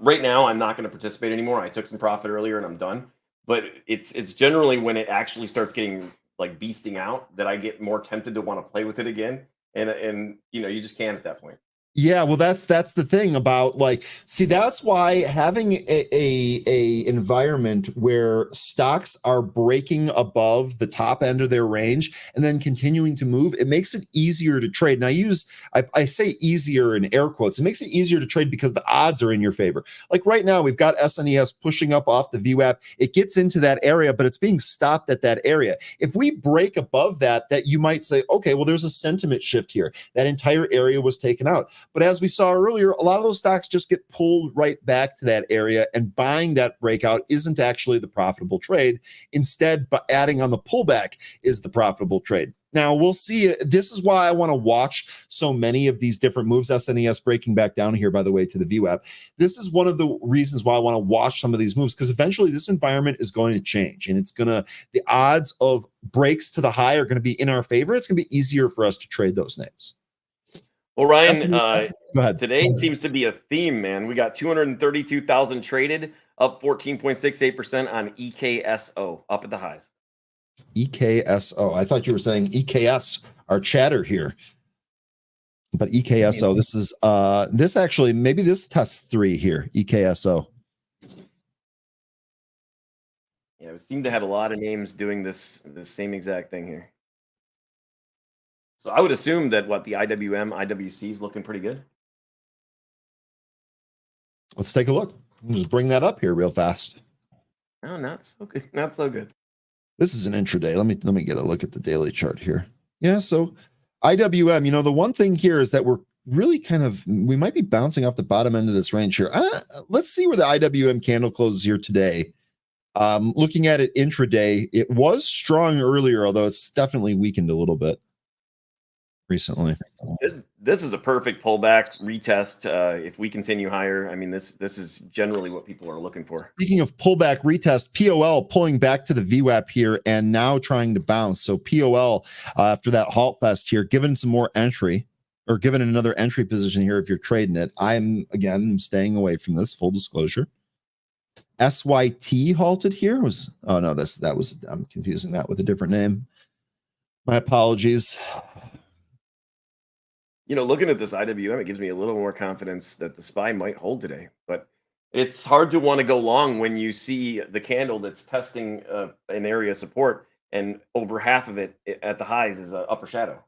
right now I'm not going to participate anymore. I took some profit earlier and I'm done. But it's generally when it actually starts getting like beasting out that I get more tempted to want to play with it again. And you just can't at that point. Yeah, well, that's the thing about that's why having a environment where stocks are breaking above the top end of their range and then continuing to move, it makes it easier to trade. And I say easier in air quotes. It makes it easier to trade because the odds are in your favor. Like right now, we've got SNES pushing up off the VWAP. It gets into that area, but it's being stopped at that area. If we break above that you might say, okay, well, there's a sentiment shift here. That entire area was taken out. But as we saw earlier, a lot of those stocks just get pulled right back to that area, and buying that breakout isn't actually the profitable trade. Instead, adding on the pullback is the profitable trade. Now, we'll see. This is why I want to watch so many of these different moves. SNES breaking back down here, by the way, to the VWAP. This is one of the reasons why I want to watch some of these moves, because eventually this environment is going to change, and the odds of breaks to the high are going to be in our favor. It's going to be easier for us to trade those names. Well, Ryan, go ahead. Today seems to be a theme, man. We got 232,000 traded, up 14.68% on EKSO, up at the highs. EKSO. I thought you were saying EKS, our chatter here. But EKSO, this is this actually, maybe this tests 3 here, EKSO. Yeah, we seem to have a lot of names doing this same exact thing here. So I would assume that the IWM, IWC is looking pretty good. Let's take a look. We'll just bring that up here real fast. Oh, not so good. Not so good. This is an intraday. Let me get a look at the daily chart here. Yeah, so IWM, the one thing here is that we're really we might be bouncing off the bottom end of this range here. Let's see where the IWM candle closes here today. Looking at it intraday, it was strong earlier, although it's definitely weakened a little bit recently. This is a perfect pullback retest. If we continue higher, I mean, this is generally what people are looking for. Speaking of pullback retest, POL pulling back to the VWAP here and now trying to bounce. So POL after that halt fest here, given some more entry, or given another entry position here if you're trading it. I'm staying away from this, full disclosure. SYT halted here I'm confusing that with a different name. My apologies. Looking at this IWM, it gives me a little more confidence that the SPY might hold today. But it's hard to want to go long when you see the candle that's testing an area of support, and over half of it at the highs is an upper shadow.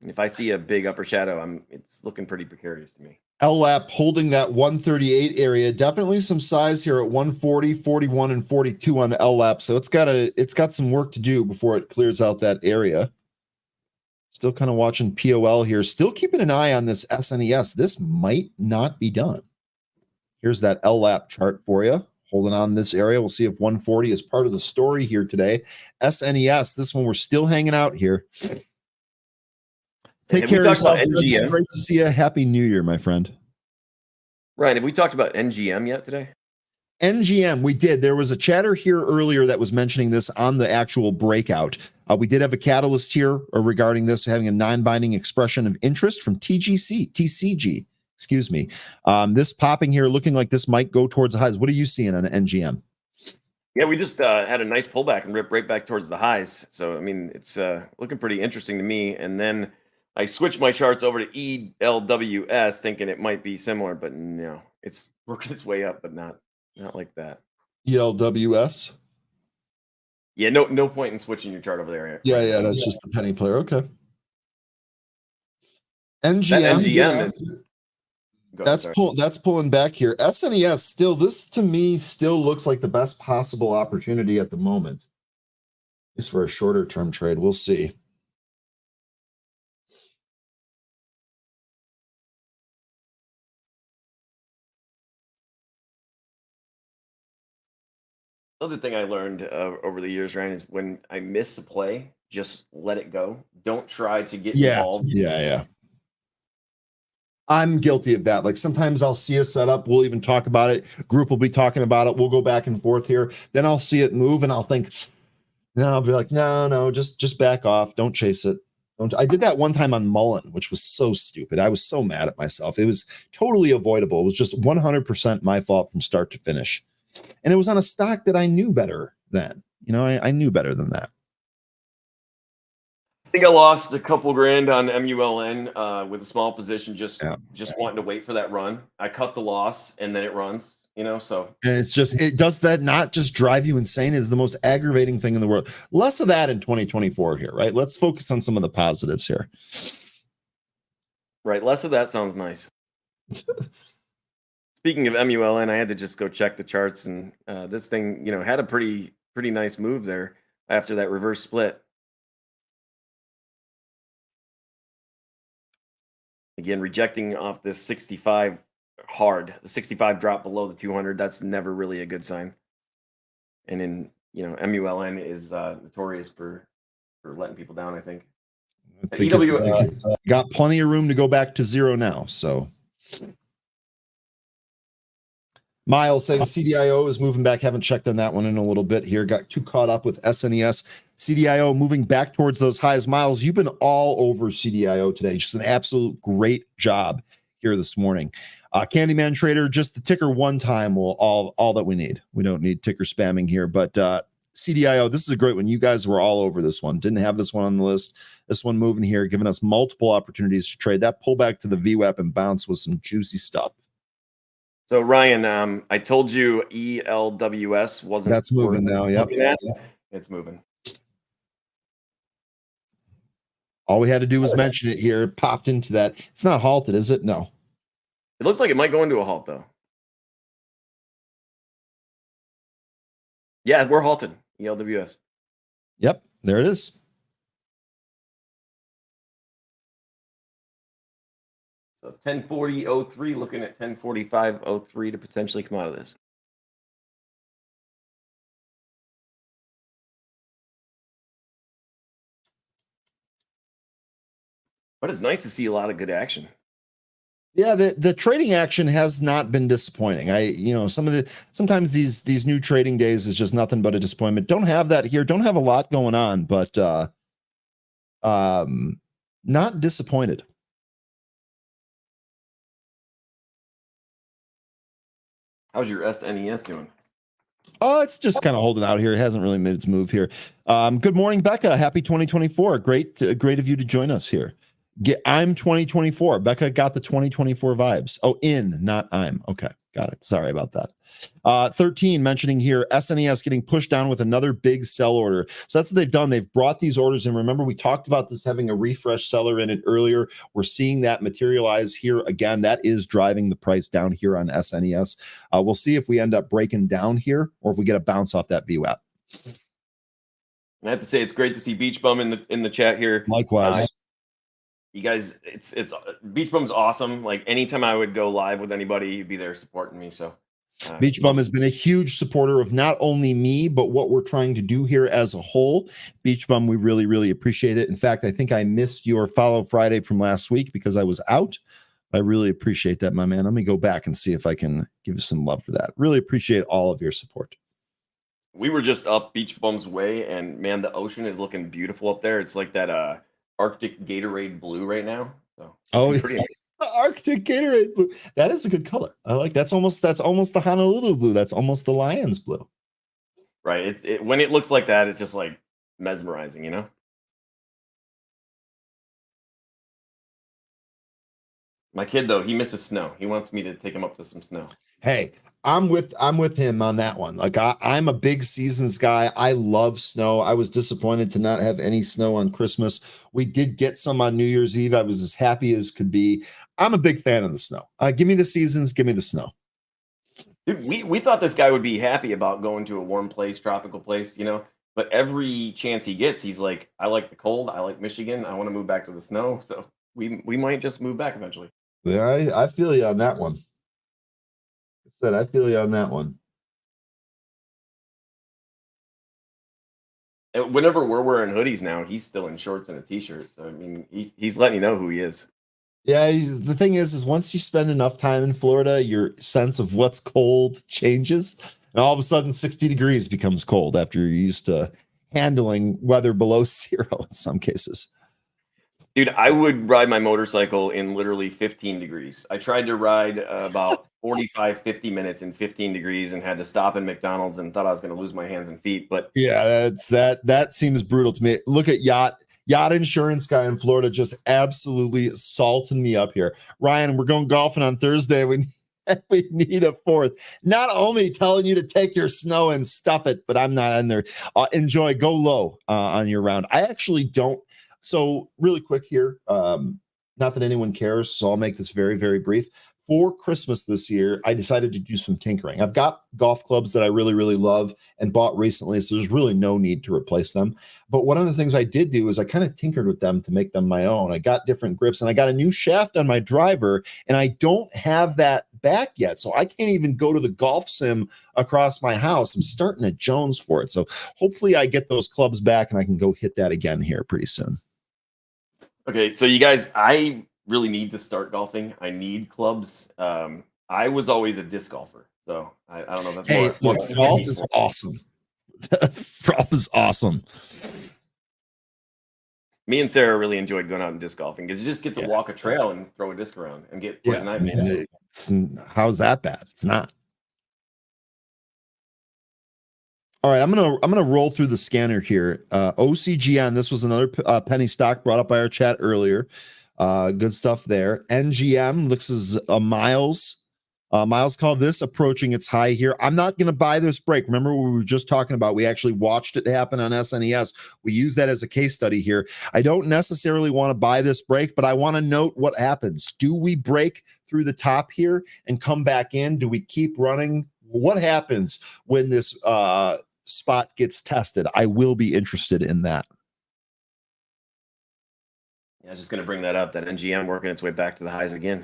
And if I see a big upper shadow, it's looking pretty precarious to me. LLAP holding that 138 area, definitely some size here at 140, 41, and 42 on LLAP. So it's got some work to do before it clears out that area. Still kind of watching POL here. Still keeping an eye on this SNES. This might not be done. Here's that LLAP chart for you. Holding on this area. We'll see if 140 is part of the story here today. SNES, this one we're still hanging out here. Take care of yourself. It's great to see you. Happy New Year, my friend. Ryan, have we talked about NGM yet today? NGM, we did. There was a chatter here earlier that was mentioning this on the actual breakout. We did have a catalyst here regarding this, having a non-binding expression of interest from TCG. Excuse me. This popping here, looking like this might go towards the highs. What are you seeing on NGM? Yeah, we just had a nice pullback and ripped right back towards the highs. So, it's looking pretty interesting to me. And then I switched my charts over to ELWS, thinking it might be similar, but no, it's working its way up, but not like that. ELWS? Yeah, no point in switching your chart over there. Yeah, that's just the penny player. Okay. NGM that's pulling back here. SNES still, this to me still looks like the best possible opportunity at the moment. At least for a shorter term trade. We'll see. Another thing I learned over the years, Ryan, is when I miss a play, just let it go. Don't try to get involved. Yeah. I'm guilty of that. Like sometimes I'll see a setup. We'll even talk about it. Group will be talking about it. We'll go back and forth here. Then I'll see it move and I'll think, I'll be like, no, just back off. Don't chase it. I did that one time on Mullen, which was so stupid. I was so mad at myself. It was totally avoidable. It was just 100% my fault from start to finish. And it was on a stock that I knew better than. I knew better than that. I think I lost a couple grand on MULN with a small position, just wanting to wait for that run. I cut the loss and then it runs, so. And it does that not just drive you insane? It's the most aggravating thing in the world. Less of that in 2024 here, right? Let's focus on some of the positives here. Right. Less of that sounds nice. Speaking of MULN, I had to just go check the charts, and this thing, had a pretty nice move there after that reverse split. Again, rejecting off this 65 hard. The 65 drop below the 200. That's never really a good sign. And in MULN is notorious for letting people down, I think. I think it's got plenty of room to go back to zero now. So. Miles saying CDIO is moving back. Haven't checked on that one in a little bit here. Got too caught up with SNES. CDIO moving back towards those highs. Miles, you've been all over CDIO today. Just an absolute great job here this morning. Candyman Trader, just the ticker one time will all that we need. We don't need ticker spamming here. But CDIO, this is a great one. You guys were all over this one. Didn't have this one on the list. This one moving here, giving us multiple opportunities to trade. That pullback to the VWAP and bounce was some juicy stuff. So Ryan, I told you ELWS wasn't. That's moving now. Yep. It's moving. All we had to do was mention it here. It popped into that. It's not halted, is it? No. It looks like it might go into a halt, though. Yeah, we're halted. ELWS. Yep, there it is. So 1040.03, looking at 1045.03 to potentially come out of this. But it's nice to see a lot of good action. Yeah, the trading action has not been disappointing. Sometimes these new trading days is just nothing but a disappointment. Don't have that here. Don't have a lot going on, but not disappointed. How's your SNES doing? Oh, it's just kind of holding out here. It hasn't really made its move here. Good morning, Becca. Happy 2024. Great of you to join us here. I'm 2024. Becca got the 2024 vibes. Oh, not I'm. Okay, got it. Sorry about that. 13 mentioning here SNES getting pushed down with another big sell order. So that's what they've done. They've brought these orders in. Remember, we talked about this having a refresh seller in it earlier. We're seeing that materialize here again. That is driving the price down here on SNES. We'll see if we end up breaking down here or if we get a bounce off that VWAP. I have to say, it's great to see Beach Bum in the chat here. Likewise. You guys, it's Beach Bum's awesome. Like anytime I would go live with anybody, he'd be there supporting me. So Beach Bum has been a huge supporter of not only me, but what we're trying to do here as a whole. Beach Bum, we really, really appreciate it. In fact, I think I missed your Follow Friday from last week because I was out. I really appreciate that, my man. Let me go back and see if I can give you some love for that. Really appreciate all of your support. We were just up Beach Bum's way, and man, the ocean is looking beautiful up there. It's like that Arctic Gatorade blue right now. So pretty nice. Arctic Gatorade blue. That is a good color. I like that's almost the Honolulu blue. That's almost the Lions blue. Right. When it looks like that, it's just like mesmerizing, you know? My kid though, he misses snow. He wants me to take him up to some snow. Hey, I'm with him on that one. Like I'm a big seasons guy. I love snow. I was disappointed to not have any snow on Christmas. We did get some on New Year's Eve. I was as happy as could be. I'm a big fan of the snow. Give me the seasons. Give me the snow. Dude, we thought this guy would be happy about going to a warm place, tropical place, you know. But every chance he gets, he's like, I like the cold. I like Michigan. I want to move back to the snow. So we might just move back eventually. Yeah, I feel you on that one. I feel you on that one. And whenever we're wearing hoodies now, he's still in shorts and a t-shirt. So I mean, he's letting you know who he is. Yeah, the thing is once you spend enough time in Florida, your sense of what's cold changes, and all of a sudden 60 degrees becomes cold after you're used to handling weather below zero in some cases. Dude, I would ride my motorcycle in literally 15 degrees. I tried to ride about 45, 50 minutes in 15 degrees and had to stop in McDonald's and thought I was going to lose my hands and feet. But yeah, that seems brutal to me. Look at yacht insurance guy in Florida just absolutely salting me up here. Ryan, we're going golfing on Thursday. We need a fourth. Not only telling you to take your snow and stuff it, but I'm not in there. Enjoy, go low on your round. I actually don't. So really quick here, not that anyone cares, so I'll make this very, very brief. For Christmas this year, I decided to do some tinkering. I've got golf clubs that I really, really love and bought recently, so there's really no need to replace them. But one of the things I did do is I kind of tinkered with them to make them my own. I got different grips, and I got a new shaft on my driver, and I don't have that back yet, so I can't even go to the golf sim across my house. I'm starting at Jones for it, so hopefully I get those clubs back, and I can go hit that again here pretty soon. Okay, so you guys, I really need to start golfing. I need clubs. I was always a disc golfer, so I don't know. That's look, golf is awesome. Golf is awesome. Me and Sarah really enjoyed going out and disc golfing because you just get to walk a trail and throw a disc around and get poison ivy. How's that bad? It's not. All right, I'm gonna roll through the scanner here. OCGN. This was another penny stock brought up by our chat earlier. Good stuff there. NGM looks as a Miles. Miles called this approaching its high here. I'm not going to buy this break. Remember what we were just talking about? We actually watched it happen on SNES. We use that as a case study here. I don't necessarily want to buy this break, but I want to note what happens. Do we break through the top here and come back in? Do we keep running? What happens when this spot gets tested? I will be interested in that. Yeah, I was just going to bring that up, that NGM working its way back to the highs again.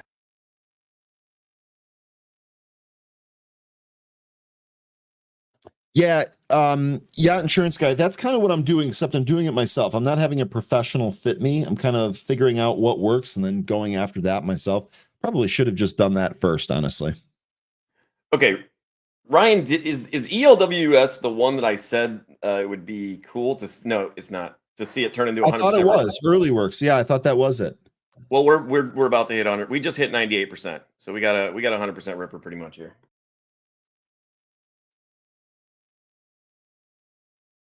Yeah, yacht insurance guy. That's kind of what I'm doing, except I'm doing it myself. I'm not having a professional fit me. I'm kind of figuring out what works and then going after that myself. Probably should have just done that first, honestly. Okay, Ryan, is ELWS the one that I said it would be cool to? No, it's not. To see it turn into 100%. I thought it was early works. Yeah, I thought that was it. Well, we're about to hit 100. We just hit 98%, so we got a 100% ripper pretty much here.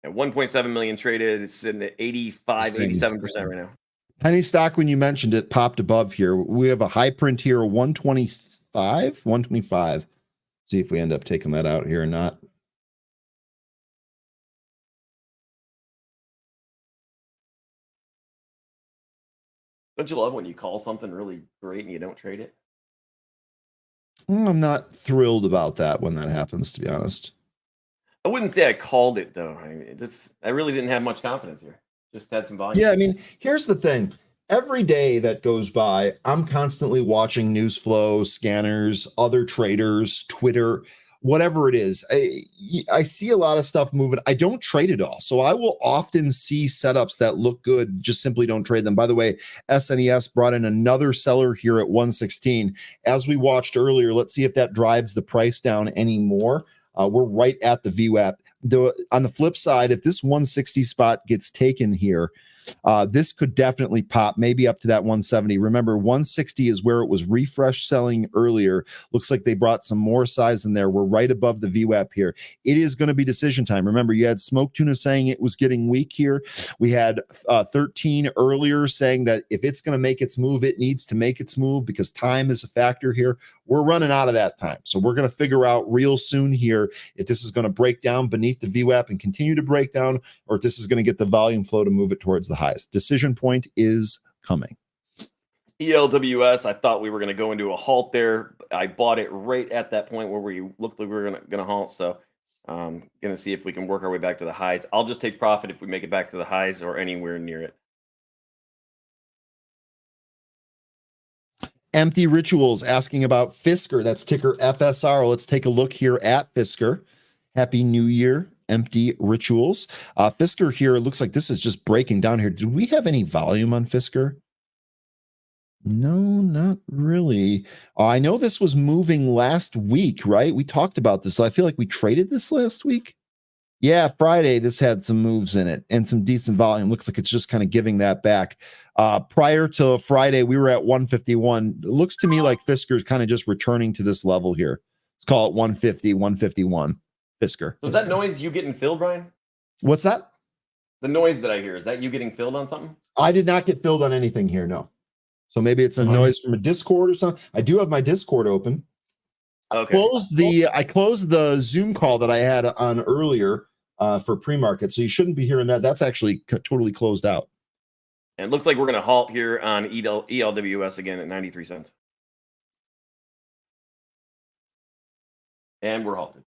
At 1.7 million traded. It's sitting at 85, 87% right now. Penny stock, when you mentioned it, popped above here. We have a high print here, 125. See if we end up taking that out here or not. Don't you love when you call something really great and you don't trade it? I'm not thrilled about that when that happens, to be honest. I wouldn't say I called it though. I really didn't have much confidence here. Just had some volume. Yeah, I mean, here's the thing. Every day that goes by, I'm constantly watching news flow, scanners, other traders, Twitter, whatever it is. I see a lot of stuff moving. I don't trade it all. So I will often see setups that look good, just simply don't trade them. By the way, SNES brought in another seller here at 116. As we watched earlier, let's see if that drives the price down anymore. We're right at the VWAP. On the flip side, if this 160 spot gets taken here, this could definitely pop, maybe up to that 170. Remember, 160 is where it was refresh selling earlier. Looks like they brought some more size in there. We're right above the VWAP here. It is going to be decision time. Remember, you had Smoke Tuna saying it was getting weak here. We had 13 earlier saying that if it's going to make its move, it needs to make its move because time is a factor here. We're running out of that time. So we're going to figure out real soon here if this is going to break down beneath the VWAP and continue to break down, or if this is going to get the volume flow to move it towards the highs. Decision point is coming. ELWS, I thought we were going to go into a halt there. I bought it right at that point where we looked like we were going to halt. So going to see if we can work our way back to the highs. I'll just take profit if we make it back to the highs or anywhere near it. Empty Rituals asking about Fisker. That's ticker FSR. Let's take a look here at Fisker. Happy New Year, Empty Rituals. Fisker here, it looks like this is just breaking down here. Did we have any volume on Fisker? No, not really. I know this was moving last week, right? We talked about this. I feel like we traded this last week. Yeah, Friday, this had some moves in it and some decent volume. Looks like it's just kind of giving that back. Prior to Friday, we were at 151. It looks to me like Fisker is kind of just returning to this level here. Let's call it 150, 151. Fisker. So is that noise you getting filled, Brian? What's that? The noise that I hear, is that you getting filled on something? I did not get filled on anything here, no. So maybe it's a noise from a Discord or something. I do have my Discord open. Okay. I closed the Zoom call that I had on earlier for pre-market, so you shouldn't be hearing that. That's actually totally closed out. And it looks like we're going to halt here on ELWS again at 93 cents. And we're halted.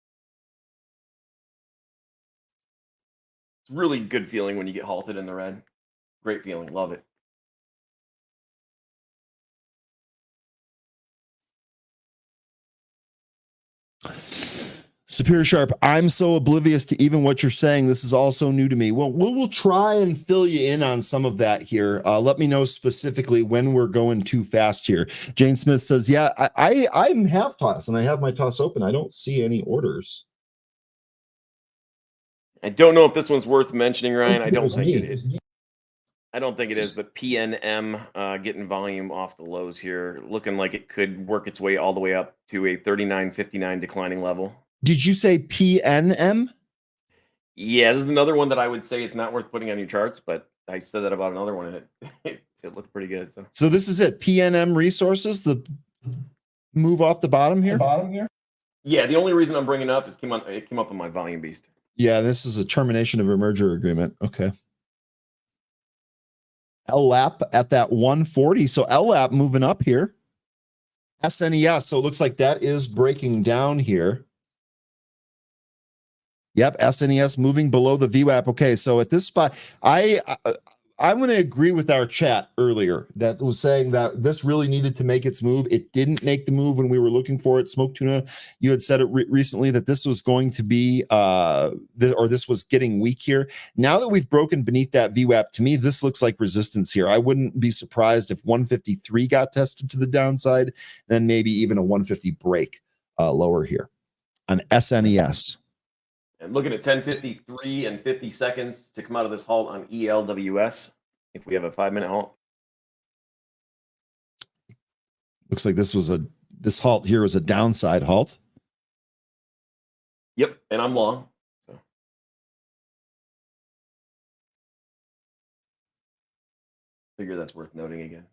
It's really good feeling when you get halted in the red. Great feeling. Love it. Superior Sharp, I'm so oblivious to even what you're saying. This is all so new to me. Well, we'll try and fill you in on some of that here. Let me know specifically when we're going too fast here. Jane Smith says, yeah, I'm half toss and I have my toss open. I don't see any orders. I don't know if this one's worth mentioning, Ryan. I don't think it is. I don't think it is, but PNM getting volume off the lows here, looking like it could work its way all the way up to a 39.59 declining level. Did you say PNM? Yeah, this is another one that I would say it's not worth putting on your charts, but I said that about another one, and it looked pretty good. So this is it. PNM Resources, the move off the bottom here. Yeah, the only reason I'm bringing it up is it came up on my volume beast. Yeah, this is a termination of a merger agreement. Okay. LLAP at that 140. So LLAP moving up here. SNES. So it looks like that is breaking down here. Yep, SNES moving below the VWAP. Okay, so at this spot, I'm going to agree with our chat earlier that was saying that this really needed to make its move. It didn't make the move when we were looking for it. Smoke Tuna, you had said it recently that this was going to be, or this was getting weak here. Now that we've broken beneath that VWAP, to me, this looks like resistance here. I wouldn't be surprised if 153 got tested to the downside, then maybe even a 150 break lower here on SNES. And looking at 10:53 and 50 seconds to come out of this halt on ELWS, if we have a 5-minute halt. Looks like this halt here was a downside halt. Yep, and I'm long. So Figure that's worth noting again.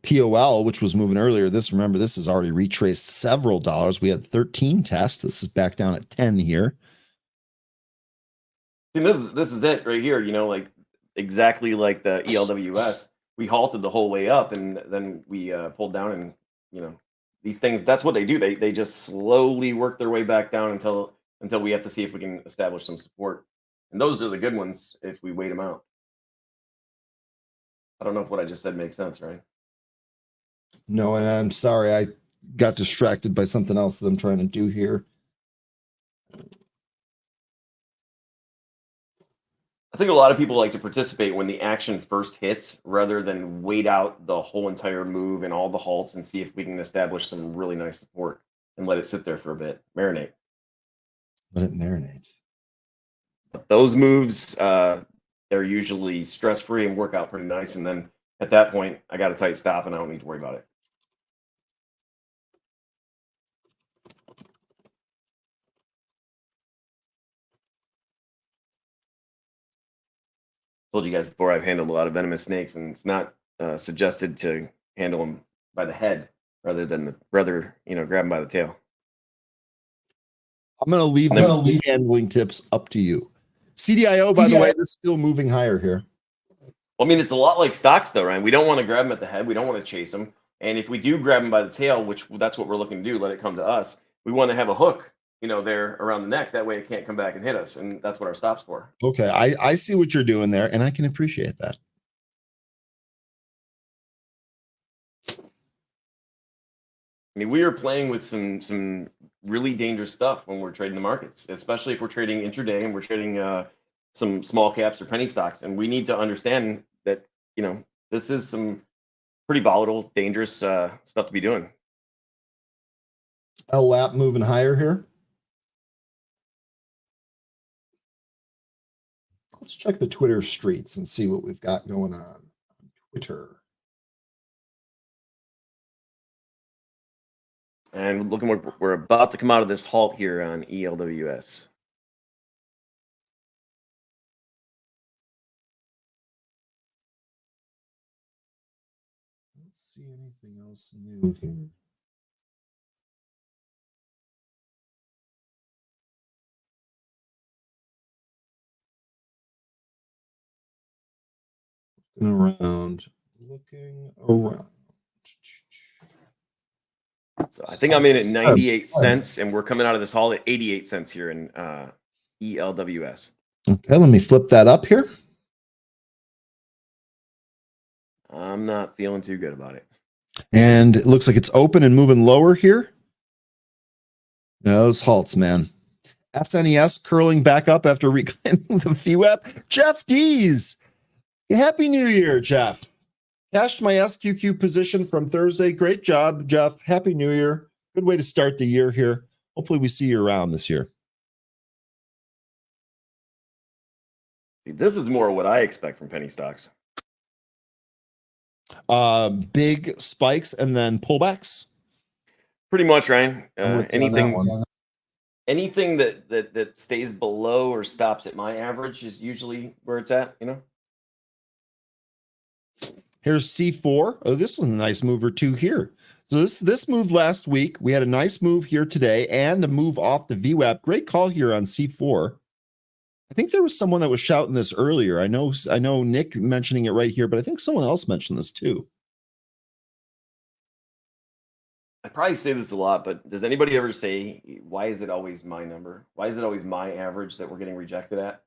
POL, which was moving earlier, remember, this has already retraced several dollars. We had 13 tests. This is back down at 10 here. See, this is it right here. Like exactly like the ELWS, we halted the whole way up, and then we pulled down, and these things. That's what they do. They just slowly work their way back down until we have to see if we can establish some support. And those are the good ones if we wait them out. I don't know if what I just said makes sense, right? No, and I'm sorry, I got distracted by something else that I'm trying to do here. I think a lot of people like to participate when the action first hits rather than wait out the whole entire move and all the halts and see if we can establish some really nice support and let it sit there for a bit, marinate. Let it marinate. But those moves, they're usually stress-free and work out pretty nice. And then at that point, I got a tight stop and I don't need to worry about it. Told you guys before, I've handled a lot of venomous snakes, and it's not suggested to handle them by the head rather than grab them by the tail. I'm going to leave the handling tips up to you. CDIO, by the way, this is still moving higher here. Well, I mean, it's a lot like stocks, though, Ryan. We don't want to grab them at the head. We don't want to chase them. And if we do grab them by the tail, which that's what we're looking to do, let it come to us. We want to have a hook, there around the neck. That way it can't come back and hit us. And that's what our stop's for. Okay. I see what you're doing there, and I can appreciate that. I mean, we are playing with some really dangerous stuff when we're trading the markets, especially if we're trading intraday and we're trading some small caps or penny stocks. And we need to understand that, this is some pretty volatile, dangerous stuff to be doing. LLAP moving higher here. Let's check the Twitter streets and see what we've got going on Twitter. And looking, we're about to come out of this halt here on ELWS. I don't see anything else new here. Looking around. So I think I'm in at 98 cents, and we're coming out of this haul at 88 cents here in ELWS. Okay, let me flip that up here. I'm not feeling too good about it. And it looks like it's open and moving lower here. Those halts, man. SNES curling back up after reclaiming the VWAP. Jeff Dees. Happy New Year, Jeff. Cashed my SQQ position from Thursday. Great job, Jeff. Happy New Year. Good way to start the year here. Hopefully we see you around this year. This is more what I expect from penny stocks. Big spikes and then pullbacks. Pretty much, Ryan. Anything that stays below or stops at my average is usually where it's at, Here's C4. Oh, this is a nice move or two here. So this moved last week. We had a nice move here today and a move off the VWAP. Great call here on C4. I think there was someone that was shouting this earlier. I know Nick mentioning it right here, but I think someone else mentioned this too. I probably say this a lot, but does anybody ever say, why is it always my number? Why is it always my average that we're getting rejected at?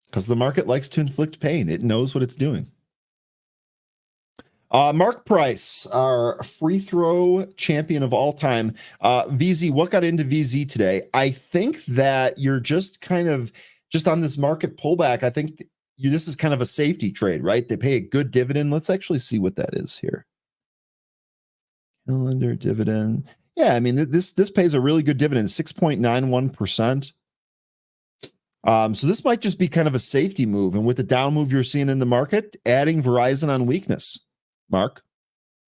Because the market likes to inflict pain. It knows what it's doing. Mark Price, our free throw champion of all time. VZ, what got into VZ today? I think that you're just on this market pullback. I think this is kind of a safety trade, right? They pay a good dividend. Let's actually see what that is here. Calendar dividend. Yeah, I mean, this pays a really good dividend, 6.91%. So this might just be kind of a safety move. And with the down move you're seeing in the market, adding Verizon on weakness. Mark,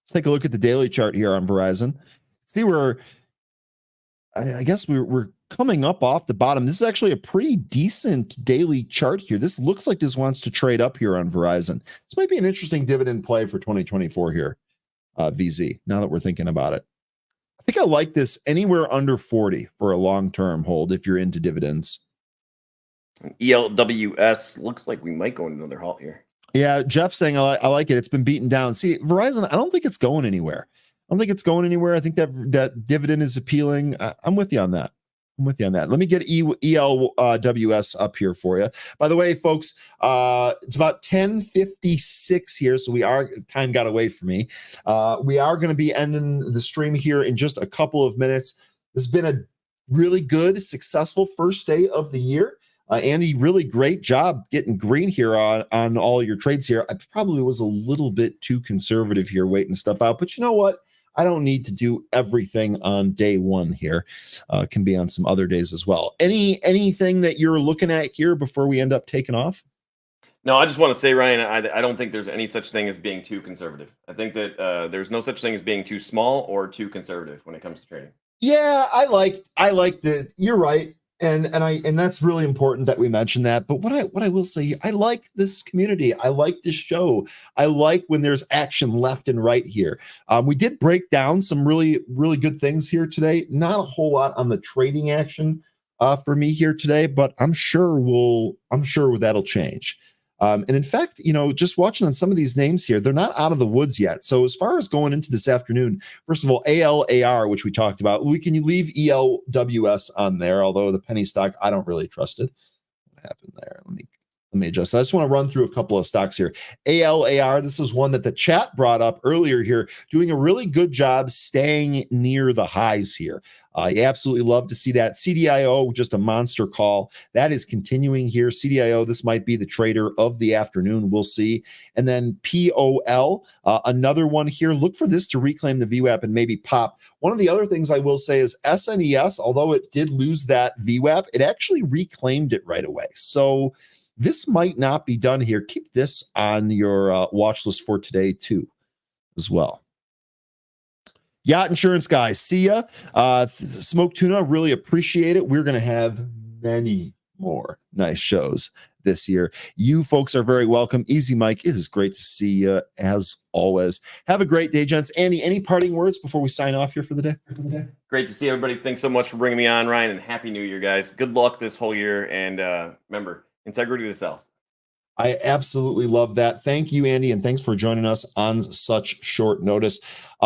let's take a look at the daily chart here on Verizon. See where I guess we're coming up off the bottom. This is actually a pretty decent daily chart here. This looks like this wants to trade up here on Verizon. This might be an interesting dividend play for 2024 here, VZ, now that we're thinking about it. I think I like this anywhere under 40 for a long-term hold if you're into dividends. ELWS looks like we might go into another halt here. Yeah, Jeff saying I like it. It's been beaten down. See, Verizon, I don't think it's going anywhere. I think that dividend is appealing. I'm with you on that. Let me get ELWS up here for you. By the way, folks, it's about 10:56 here, so time got away from me. We are going to be ending the stream here in just a couple of minutes. This has been a really good, successful first day of the year. Andy, really great job getting green here on all your trades here. I probably was a little bit too conservative here, waiting stuff out, but you know what? I don't need to do everything on day one here. Can be on some other days as well. Anything that you're looking at here before we end up taking off? No, I just want to say, Ryan, I don't think there's any such thing as being too conservative. I think that there's no such thing as being too small or too conservative when it comes to trading. Yeah, I like you're right. And that's really important that we mention that. But what I will say, I like this community. I like this show. I like when there's action left and right here. We did break down some really, really good things here today. Not a whole lot on the trading action for me here today, but I'm sure that'll change. And in fact, just watching on some of these names here, they're not out of the woods yet. So as far as going into this afternoon, first of all, ALAR, which we talked about, can you leave ELWS on there? Although the penny stock, I don't really trust it. What happened there? Let me adjust. I just want to run through a couple of stocks here. ALAR, this is one that the chat brought up earlier here, doing a really good job staying near the highs here. You absolutely love to see that. CDIO, just a monster call. That is continuing here. CDIO, this might be the trader of the afternoon. We'll see. And then POL, another one here. Look for this to reclaim the VWAP and maybe pop. One of the other things I will say is SNES, although it did lose that VWAP, it actually reclaimed it right away. So this might not be done here. Keep this on your watch list for today too, as well. Yacht Insurance guys, see ya. Smoke Tuna, really appreciate it. We're going to have many more nice shows this year. You folks are very welcome. Easy Mike, it is great to see you as always. Have a great day, gents. Andy, any parting words before we sign off here for the day? Great to see everybody. Thanks so much for bringing me on, Ryan, and Happy New Year, guys. Good luck this whole year, and remember, integrity to the self. I absolutely love that. Thank you, Andy, and thanks for joining us on such short notice.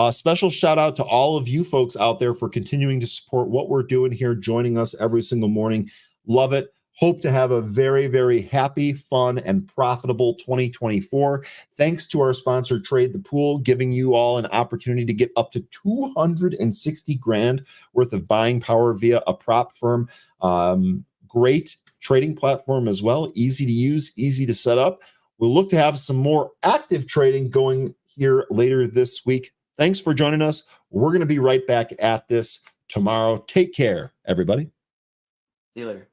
Special shout out to all of you folks out there for continuing to support what we're doing here, joining us every single morning. Love it. Hope to have a very, very happy, fun, and profitable 2024. Thanks to our sponsor, Trade the Pool, giving you all an opportunity to get up to 260 grand worth of buying power via a prop firm. Great trading platform as well. Easy to use, easy to set up. We'll look to have some more active trading going here later this week. Thanks for joining us. We're going to be right back at this tomorrow. Take care, everybody. See you later.